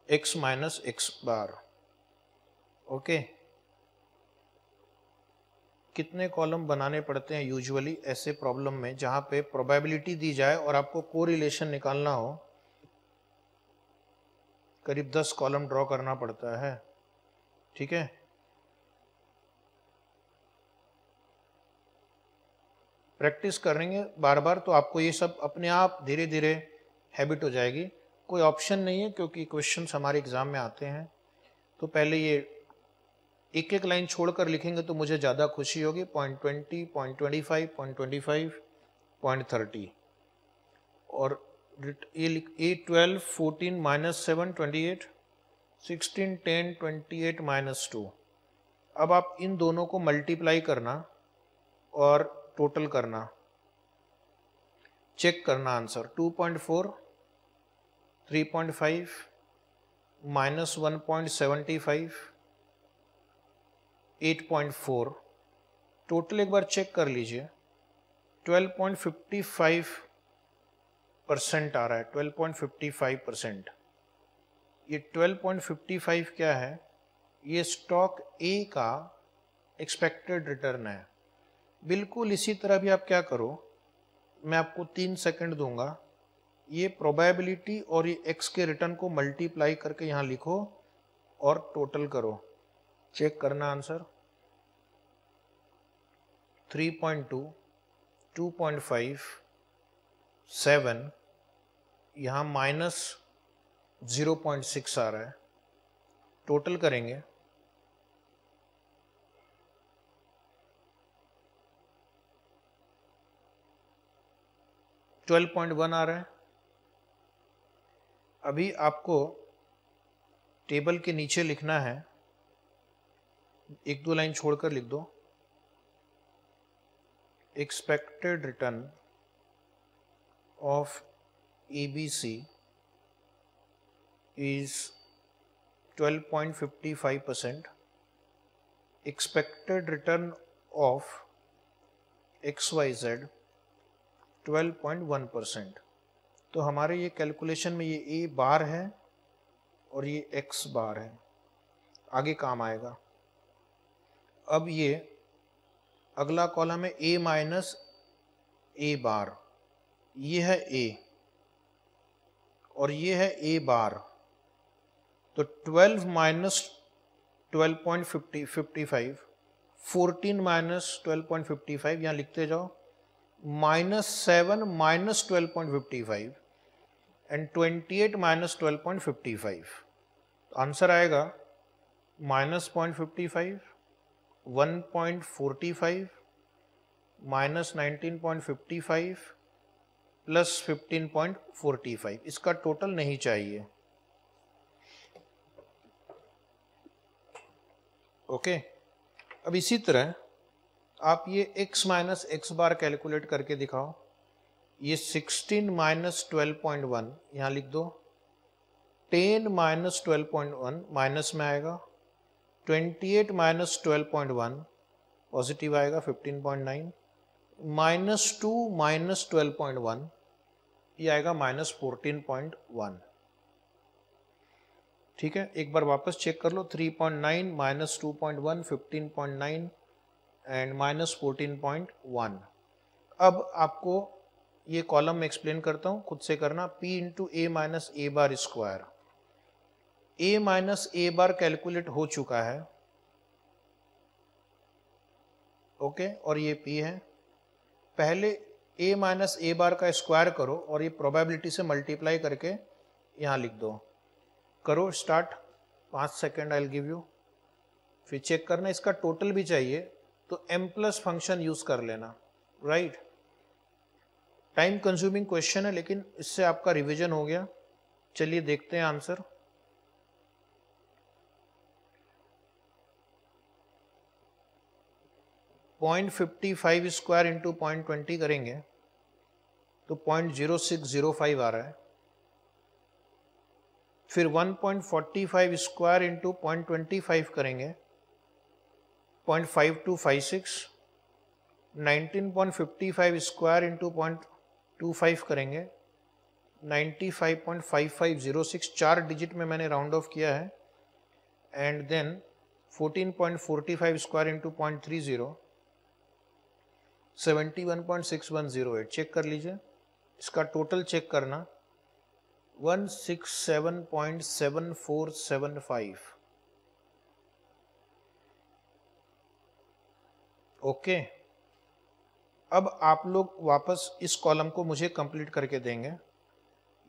x minus x bar. Okay, कितने कॉलम बनाने पड़ते हैं यूजुअली ऐसे प्रॉब्लम में जहां पे प्रोबेबिलिटी दी जाए और आपको कोरिलेशन निकालना हो? करीब 10 कॉलम ड्रॉ करना पड़ता है, ठीक है? प्रैक्टिस करेंगे बार बार तो आपको ये सब अपने आप धीरे धीरे हैबिट हो जाएगी। कोई ऑप्शन नहीं है क्योंकि क्वेश्चंस हमारे एग्जाम में आते हैं, तो पहले ये एक एक लाइन छोड़कर लिखेंगे तो मुझे ज़्यादा खुशी होगी। 0.20, 0.25, 0.25, 0.30 और ये 12 14 माइनस 7 28 16 10 28 माइनस 2। अब आप इन दोनों को मल्टीप्लाई करना और टोटल करना, चेक करना आंसर। 2.4 3.5 माइनस 1.75 8.4। टोटल एक बार चेक कर लीजिए, 12.55% आ रहा है, 12.55%। ये 12.55 क्या है? ये स्टॉक ए का एक्सपेक्टेड रिटर्न है। बिल्कुल इसी तरह भी आप क्या करो, मैं आपको 3 सेकंड दूंगा, ये प्रोबेबिलिटी और ये एक्स के रिटर्न को मल्टीप्लाई करके यहाँ लिखो और टोटल करो, चेक करना आंसर। 3.2 2.5 7, यहाँ माइनस 0.6 आ रहा है, टोटल करेंगे 12.1 आ रहा है। अभी आपको टेबल के नीचे लिखना है, एक दो लाइन छोड़कर लिख दो, expected return of ABC is 12.55%, expected return of XYZ 12.1%। तो हमारे ये कैलकुलेशन में ये A बार है और ये X बार है, आगे काम आएगा। अब ये अगला कॉलम है A माइनस A बार, ये है A और ये है A बार। तो 12 माइनस 12.55, 14 माइनस 12.55, यहाँ लिखते जाओ, -7 माइनस 12.55 एंड 28 माइनस 12.55। आंसर आएगा -0.55, 1.45, माइनस 19.55 प्लस 15.45। इसका टोटल नहीं चाहिए। ओके, अब इसी तरह आप ये x माइनस एक्स बार कैलकुलेट करके दिखाओ। ये 16 माइनस 12.1 यहाँ लिख दो, 10 माइनस 12.1 माइनस में आएगा, 28 माइनस 12.1 पॉजिटिव आएगा 15.9, -2 माइनस 12.1 ये आएगा -14.1। ठीक है, एक बार वापस चेक कर लो, 3.9 माइनस 2.1 15.9 एंड -14.1। अब आपको ये कॉलम में एक्सप्लेन करता हूँ, खुद से करना। P into A minus A bar square, A minus A bar calculate हो चुका है। ओके, और ये P है। पहले A माइनस A बार का स्क्वायर करो और ये प्रोबेबिलिटी से मल्टीप्लाई करके यहाँ लिख दो। करो start, 5 second I will give you. फिर चेक करना, इसका टोटल भी चाहिए तो m प्लस फंक्शन यूज कर लेना, राइट। टाइम कंज्यूमिंग क्वेश्चन है लेकिन इससे आपका रिवीजन हो गया। चलिए देखते हैं आंसर। .55 स्क्वायर इंटू 0.20 करेंगे तो 0.0605 आ रहा है। फिर 1.45 स्क्वायर इंटू 0.25 करेंगे 0.5256। 19.55 स्क्वायर इंटू 0.25 करेंगे 95.5506, 4 डिजिट में मैंने राउंड ऑफ किया है। And then 14.45 square into 0.30 71.6108। Check कर लीजिए, इसका टोटल चेक करना 167.7475। ओके, अब आप लोग वापस इस कॉलम को मुझे कंप्लीट करके देंगे।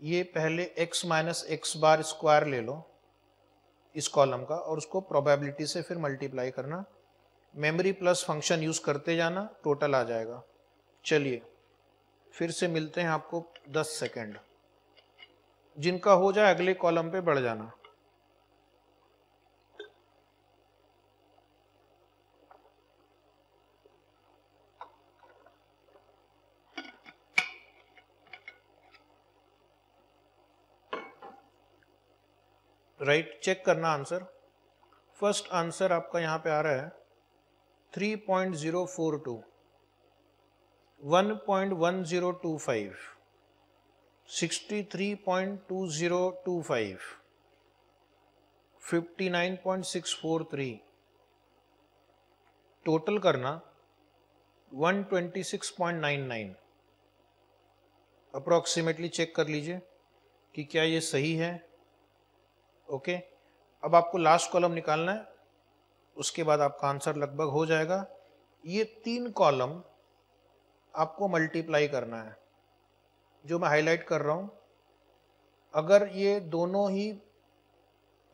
ये पहले x minus x bar square ले लो इस कॉलम का और उसको प्रोबेबिलिटी से फिर मल्टीप्लाई करना। मेमोरी प्लस फंक्शन यूज करते जाना, टोटल आ जाएगा। चलिए फिर से मिलते हैं आपको 10 सेकेंड। जिनका हो जाए अगले कॉलम पे बढ़ जाना। राइट, चेक करना आंसर। फर्स्ट आंसर आपका यहां पे आ रहा है 3.042, 1.1025, 63.2025, 59.643, टोटल करना 126.99। अप्रोक्सीमेटली चेक कर लीजिए कि क्या ये सही है। ओके, अब आपको लास्ट कॉलम निकालना है, उसके बाद आपका आंसर लगभग हो जाएगा। ये 3 कॉलम आपको मल्टीप्लाई करना है, जो मैं हाईलाइट कर रहा हूं। अगर ये दोनों ही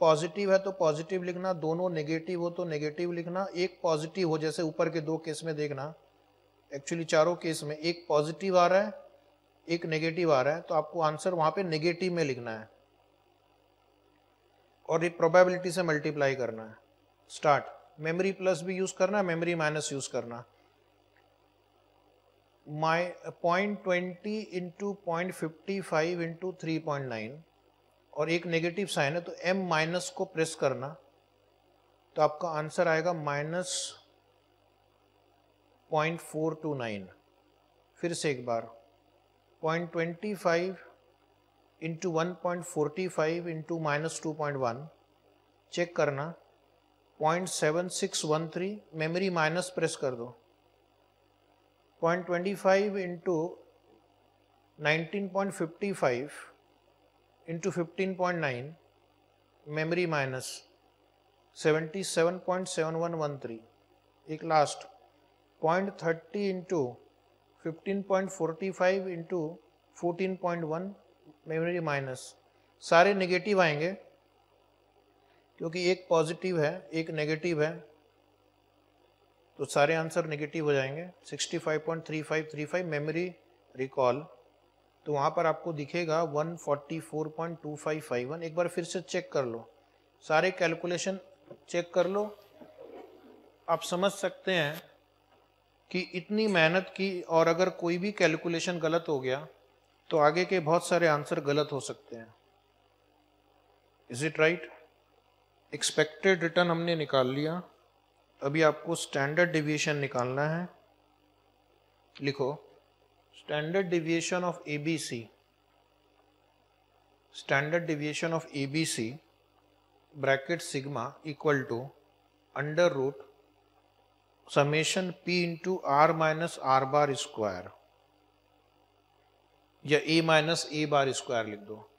पॉजिटिव है तो पॉजिटिव लिखना, दोनों नेगेटिव हो तो नेगेटिव लिखना। एक पॉजिटिव हो, जैसे ऊपर के 2 केस में देखना, एक्चुअली चारों केस में एक पॉजिटिव आ रहा है एक नेगेटिव आ रहा है, तो आपको आंसर वहां पे नेगेटिव में लिखना है और ये प्रोबेबिलिटी से मल्टीप्लाई करना है। स्टार्ट। मेमोरी प्लस भी यूज करना है, मेमोरी माइनस यूज करना। 0.20 इंटू 0.55 इंटू 3.9 और एक नेगेटिव साइन है तो m माइनस को प्रेस करना, तो आपका आंसर आएगा -0.429। फिर से एक बार 0.25 इंटू 1.45 इंटू -2.1 चेक करना, 0.7613, मेमोरी माइनस प्रेस कर दो। 0.25 इंटू 19.55 इंटू 15.9, मेमोरी माइनस 77.7113। एक last 0.30 into 15.45 into 14.1, memory minus. सारे नेगेटिव आएंगे क्योंकि एक पॉजिटिव है एक नेगेटिव है, तो सारे आंसर नेगेटिव हो जाएंगे। 65.3535 मेमोरी रिकॉल, तो वहाँ पर आपको दिखेगा 144.2551। एक बार फिर से चेक कर लो, सारे कैलकुलेशन चेक कर लो। आप समझ सकते हैं कि इतनी मेहनत की और अगर कोई भी कैलकुलेशन गलत हो गया तो आगे के बहुत सारे आंसर गलत हो सकते हैं। Is it right? Expected return हमने निकाल लिया, अभी आपको स्टैंडर्ड डिविएशन निकालना है। लिखो standard deviation of ABC, standard deviation of ABC bracket sigma equal to under root summation P into R minus R bar square, या A minus A bar square लिख दो।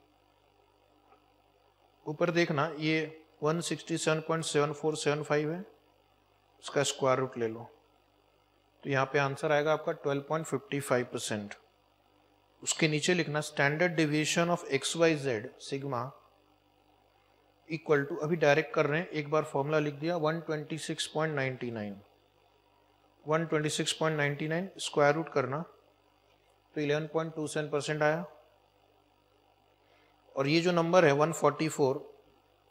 ऊपर देखना ये 167.7475 है, उसका स्क्वायर रूट ले लो, तो यहाँ पे आंसर आएगा आपका 12.55%। उसके नीचे लिखना standard deviation of XYZ sigma equal to, अभी डायरेक्ट कर रहे हैं, एक बार फॉर्मूला लिख दिया, 126.99, 126.99 स्क्वायर रूट करना तो 11.27% आया। और ये जो नंबर है 144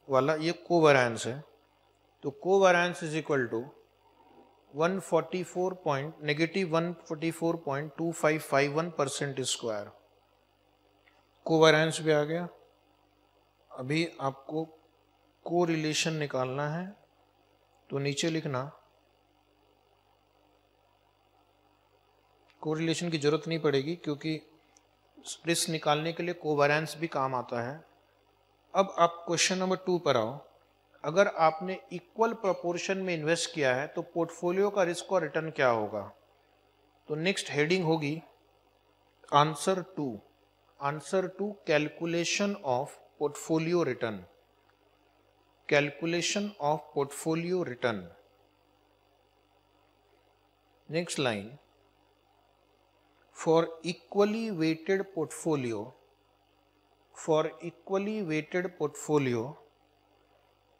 वाला, ये कोवेरिएंस है, तो covariance is equal to -144.2551% square. Covariance भी आ गया। अभी आपको कोरिलेशन निकालना है, तो नीचे लिखना, कोरिलेशन की जरूरत नहीं पड़ेगी क्योंकि रिस्क निकालने के लिए कोवेरिएंस भी काम आता है। अब आप क्वेश्चन नंबर 2 पर आओ। अगर आपने इक्वल प्रोपोर्शन में इन्वेस्ट किया है तो पोर्टफोलियो का रिस्क और रिटर्न क्या होगा? तो नेक्स्ट हेडिंग होगी answer two, answer two calculation of portfolio return, calculation of portfolio return. Next line, for equally weighted portfolio, for equally weighted portfolio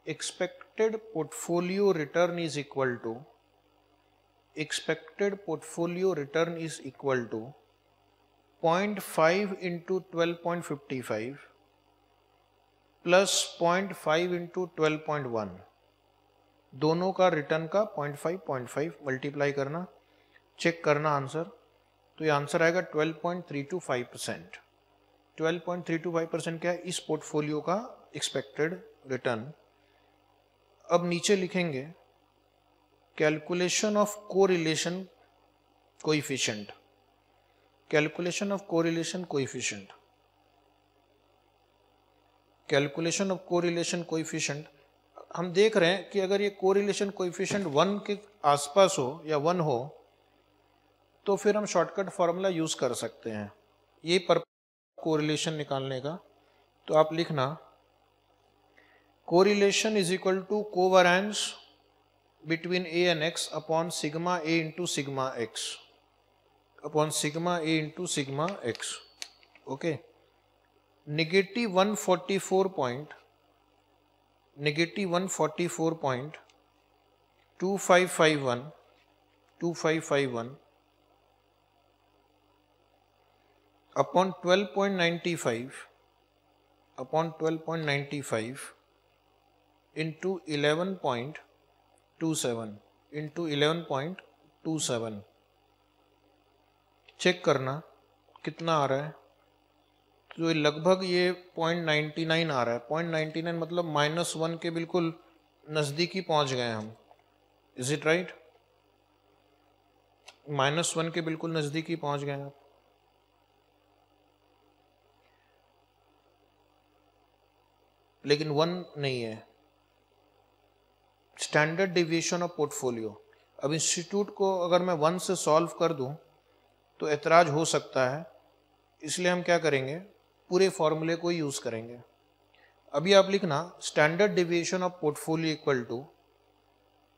expected portfolio return is equal to, expected portfolio return is equal to 0.5 into 12.55 plus 0.5 into 12.1, दोनों का return का 0.5 multiply करना, check करना answer. तो ये answer आएगा 12.325%। 12.325% क्या है? इस पोर्टफोलियो का एक्सपेक्टेड रिटर्न। अब नीचे लिखेंगे calculation of correlation coefficient. Calculation of correlation coefficient, calculation of correlation coefficient. हम देख रहे हैं कि अगर ये कोरिलेशन कोएफिशिएंट 1 के आसपास हो या 1 हो तो फिर हम शॉर्टकट फॉर्मूला यूज कर सकते हैं ये पर कोरिलेशन निकालने का। तो आप लिखना correlation is equal to covariance between A and X upon sigma A into sigma X, upon sigma A into sigma X. Okay, negative 144.2551 upon 12.95 into 11.27 check करना कितना आ रहा है। तो लगभग ये 0.99 आ रहा है। 0.99 मतलब -1 के बिल्कुल नज़दीकी पहुंच गए हम। Is it right? -1 के बिल्कुल नज़दीकी पहुंच गए आप। लेकिन 1 नहीं है। Standard deviation of portfolio. अब इंस्टीट्यूट को अगर मैं 1 से सॉल्व कर दूं तो एतराज हो सकता है, इसलिए हम क्या करेंगे, पूरे फॉर्मूले को यूज करेंगे। अभी आप लिखना standard deviation of portfolio equal to,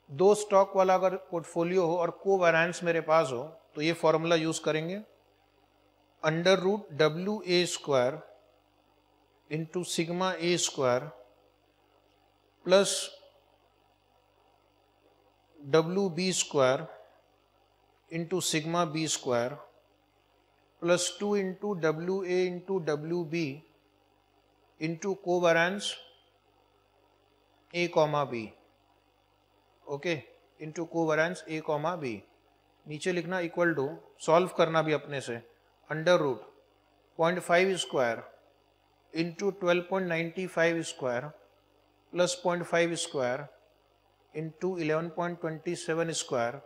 दो स्टॉक वाला अगर पोर्टफोलियो हो और कोवेरिएंस मेरे पास हो तो ये फॉर्मूला यूज करेंगे, under root WA² into sigma A² plus WB² into sigma B² plus 2 into WA into WB into covariance A, B। Okay, into covariance A, B। नीचे लिखना इक्वल टू, सॉल्व करना भी अपने से, under root 0.5² into 12.95² plus 0.5² into 11.27²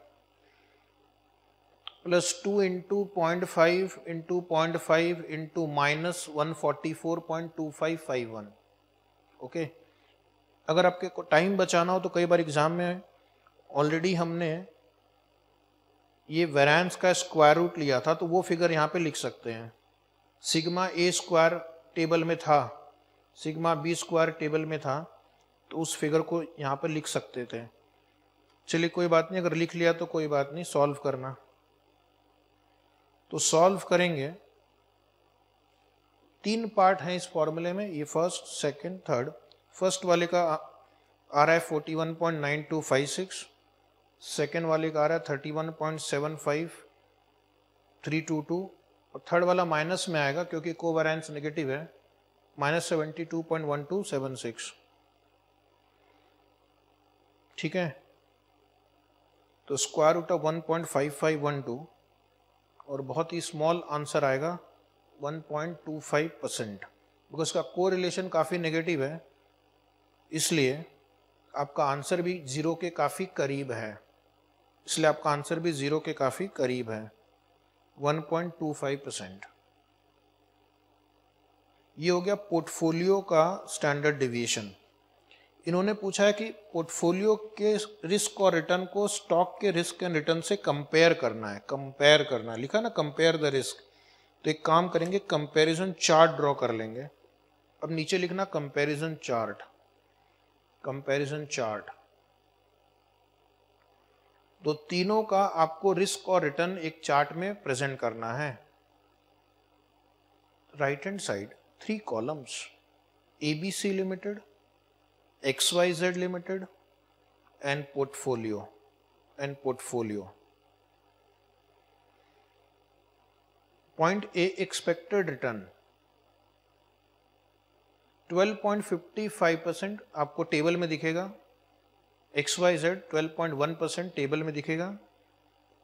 plus 2 into 0.5 into 0.5 into -144.2551। Okay, अगर आपके को time बचाना हो तो कई बार एग्जाम में ऑलरेडी हमने ये वेरिएंस का स्क्वायर रूट लिया था, तो वो फिगर यहाँ पे लिख सकते हैं। सिग्मा A² टेबल में था, सिग्मा B² टेबल में था, तो उस फिगर को यहाँ पे लिख सकते थे। चलिए कोई बात नहीं, अगर लिख लिया तो कोई बात नहीं, सॉल्व करना। तो सॉल्व करेंगे, 3 पार्ट हैं इस फॉर्मूले में, ये फर्स्ट, सेकंड, थर्ड। फर्स्ट वाले का आ रहा है 41.9256, सेकंड वाले का आ रहा है 31.75322 और थर्ड वाला माइनस में आएगा क्योंकि कोवेरिएंस नेगेटिव है, -72.1276। ठीक है, तो स्क्वायर रूट ऑफ 1.5512 और बहुत ही स्मॉल आंसर आएगा 1.25%, बिकॉज इसका कोरिलेशन काफ़ी नेगेटिव है, इसलिए आपका आंसर भी 0 के काफ़ी करीब है, इसलिए आपका आंसर भी 0 के काफ़ी करीब है, 1.25%। ये हो गया पोर्टफोलियो का स्टैंडर्ड डिविएशन। इन्होंने पूछा है कि पोर्टफोलियो के रिस्क और रिटर्न को स्टॉक के रिस्क एंड रिटर्न से कंपेयर करना है, कंपेयर करना है, लिखा ना कंपेयर द रिस्क। तो एक काम करेंगे, कंपैरिजन चार्ट ड्रॉ कर लेंगे। अब नीचे लिखना कंपैरिजन चार्ट, कंपैरिजन चार्ट। तो तीनों का आपको रिस्क और रिटर्न एक चार्ट में प्रेजेंट करना है। Right hand side 3 columns, ABC limited, XYZ limited and portfolio, point A expected return 12.55% आपको टेबल में दिखेगा, XYZ 12.1% टेबल में दिखेगा,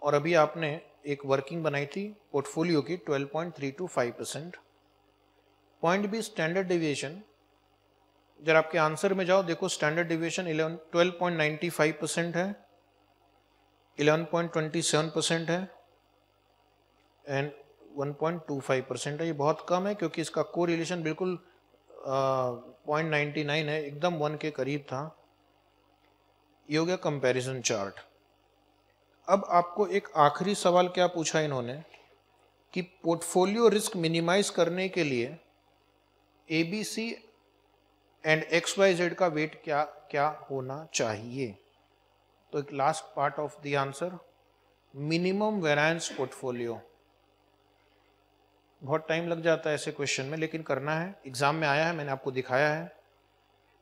और अभी आपने एक वर्किंग बनाई थी पोर्टफोलियो की 12.325%। पॉइंट बी स्टैंडर्ड डिविएशन, जब आपके आंसर में जाओ देखो स्टैंडर्ड डिविएशन 12.95% है, 11.27% है एंड 1.25% है। ये बहुत कम है क्योंकि इसका कोरिलेशन बिल्कुल 0.99 है, एकदम 1 के करीब था। ये हो गया कंपैरिजन चार्ट। अब आपको एक आखिरी सवाल क्या पूछा इन्होंने कि पोर्टफोलियो रिस्क मिनिमाइज करने के लिए ABC एंड XYZ का वेट क्या क्या होना चाहिए। तो एक last part of the answer, minimum variance portfolio. बहुत टाइम लग जाता है ऐसे क्वेश्चन में, लेकिन करना है, एग्जाम में आया है, मैंने आपको दिखाया है।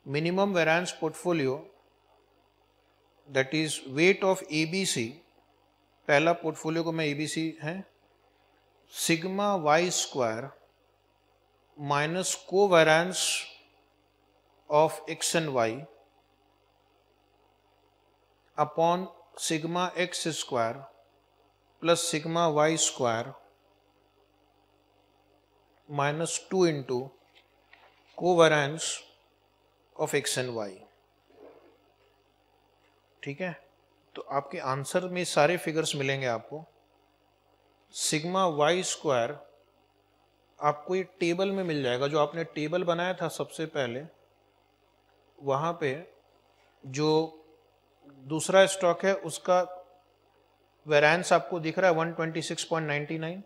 Minimum variance portfolio that is weight of ABC, पहला पोर्टफोलियो को मैं ABC है, sigma Y square minus covariance of X and Y upon sigma X square plus sigma Y square minus 2 into covariance of X and Y। ठीक है, तो आपके answer में सारे फिगर्स मिलेंगे आपको। सिग्मा वाई स्क्वायर आपको ये टेबल में मिल जाएगा, जो आपने टेबल बनाया था सबसे पहले, वहाँ पे जो दूसरा स्टॉक है उसका वेरिएंस आपको दिख रहा है 126.99,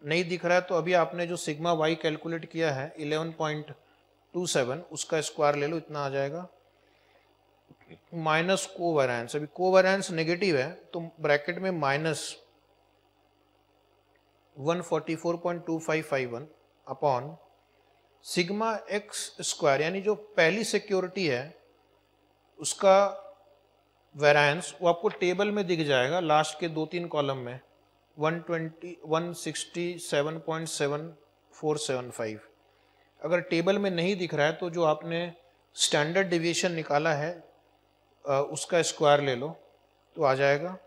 नहीं दिख रहा है तो अभी आपने जो सिग्मा वाई कैलकुलेट किया है 11.27, उसका स्क्वायर ले लो, इतना आ जाएगा, माइनस कोवेरिएंस, अभी कोवेरिएंस नेगेटिव है तो ब्रैकेट में minus 144.2551 upon sigma x square, यानी जो पहली सिक्योरिटी है उसका वेरिएंस वो आपको टेबल में दिख जाएगा लास्ट के 2-3 कॉलम में 167.7475। अगर टेबल में नहीं दिख रहा है तो जो आपने स्टैंडर्ड डिविएशन निकाला है उसका स्क्वायर ले लो तो आ जाएगा,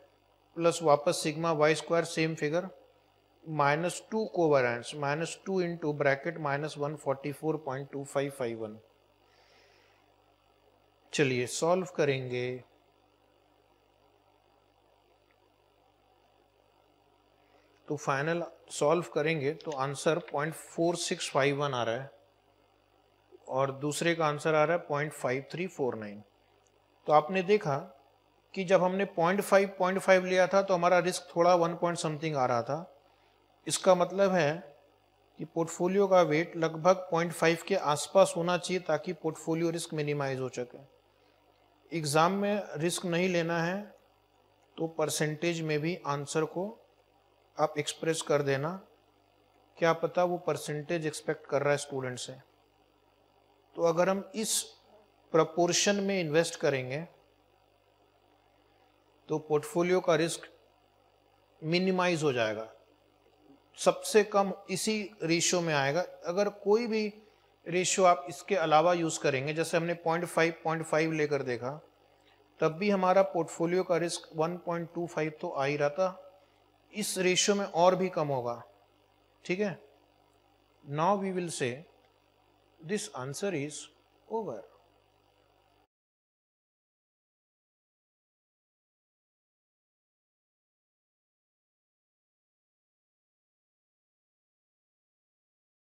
प्लस वापस sigma Y square same figure minus 2 covariance minus 2 into bracket minus 144.2551। चलिए सॉल्व करेंगे। तो फाइनल सॉल्व करेंगे तो आंसर 0.4651 आ रहा है और दूसरे का आंसर आ रहा है 0.5349। तो आपने देखा कि जब हमने 0.5 लिया था तो हमारा रिस्क थोड़ा 1 पॉइंट समथिंग आ रहा था। इसका मतलब है कि पोर्टफोलियो का वेट लगभग 0.5 के आसपास होना चाहिए ताकि पोर्टफोलियो रिस्क मिनिमाइज हो सके। एग्ज़ाम में रिस्क नहीं लेना है तो परसेंटेज में भी आंसर को आप एक्सप्रेस कर देना, क्या पता वो परसेंटेज एक्सपेक्ट कर रहा है स्टूडेंट से। तो अगर हम इस प्रपोर्शन में इन्वेस्ट करेंगे तो पोर्टफोलियो का रिस्क मिनिमाइज हो जाएगा, सबसे कम इसी रेशियो में आएगा। अगर कोई भी रेशियो आप इसके अलावा यूज़ करेंगे, जैसे हमने 0.5 लेकर देखा, तब भी हमारा पोर्टफोलियो का रिस्क 1.25 तो आ ही रहा था, इस रेशियो में और भी कम होगा। ठीक है, now we will say this answer is over.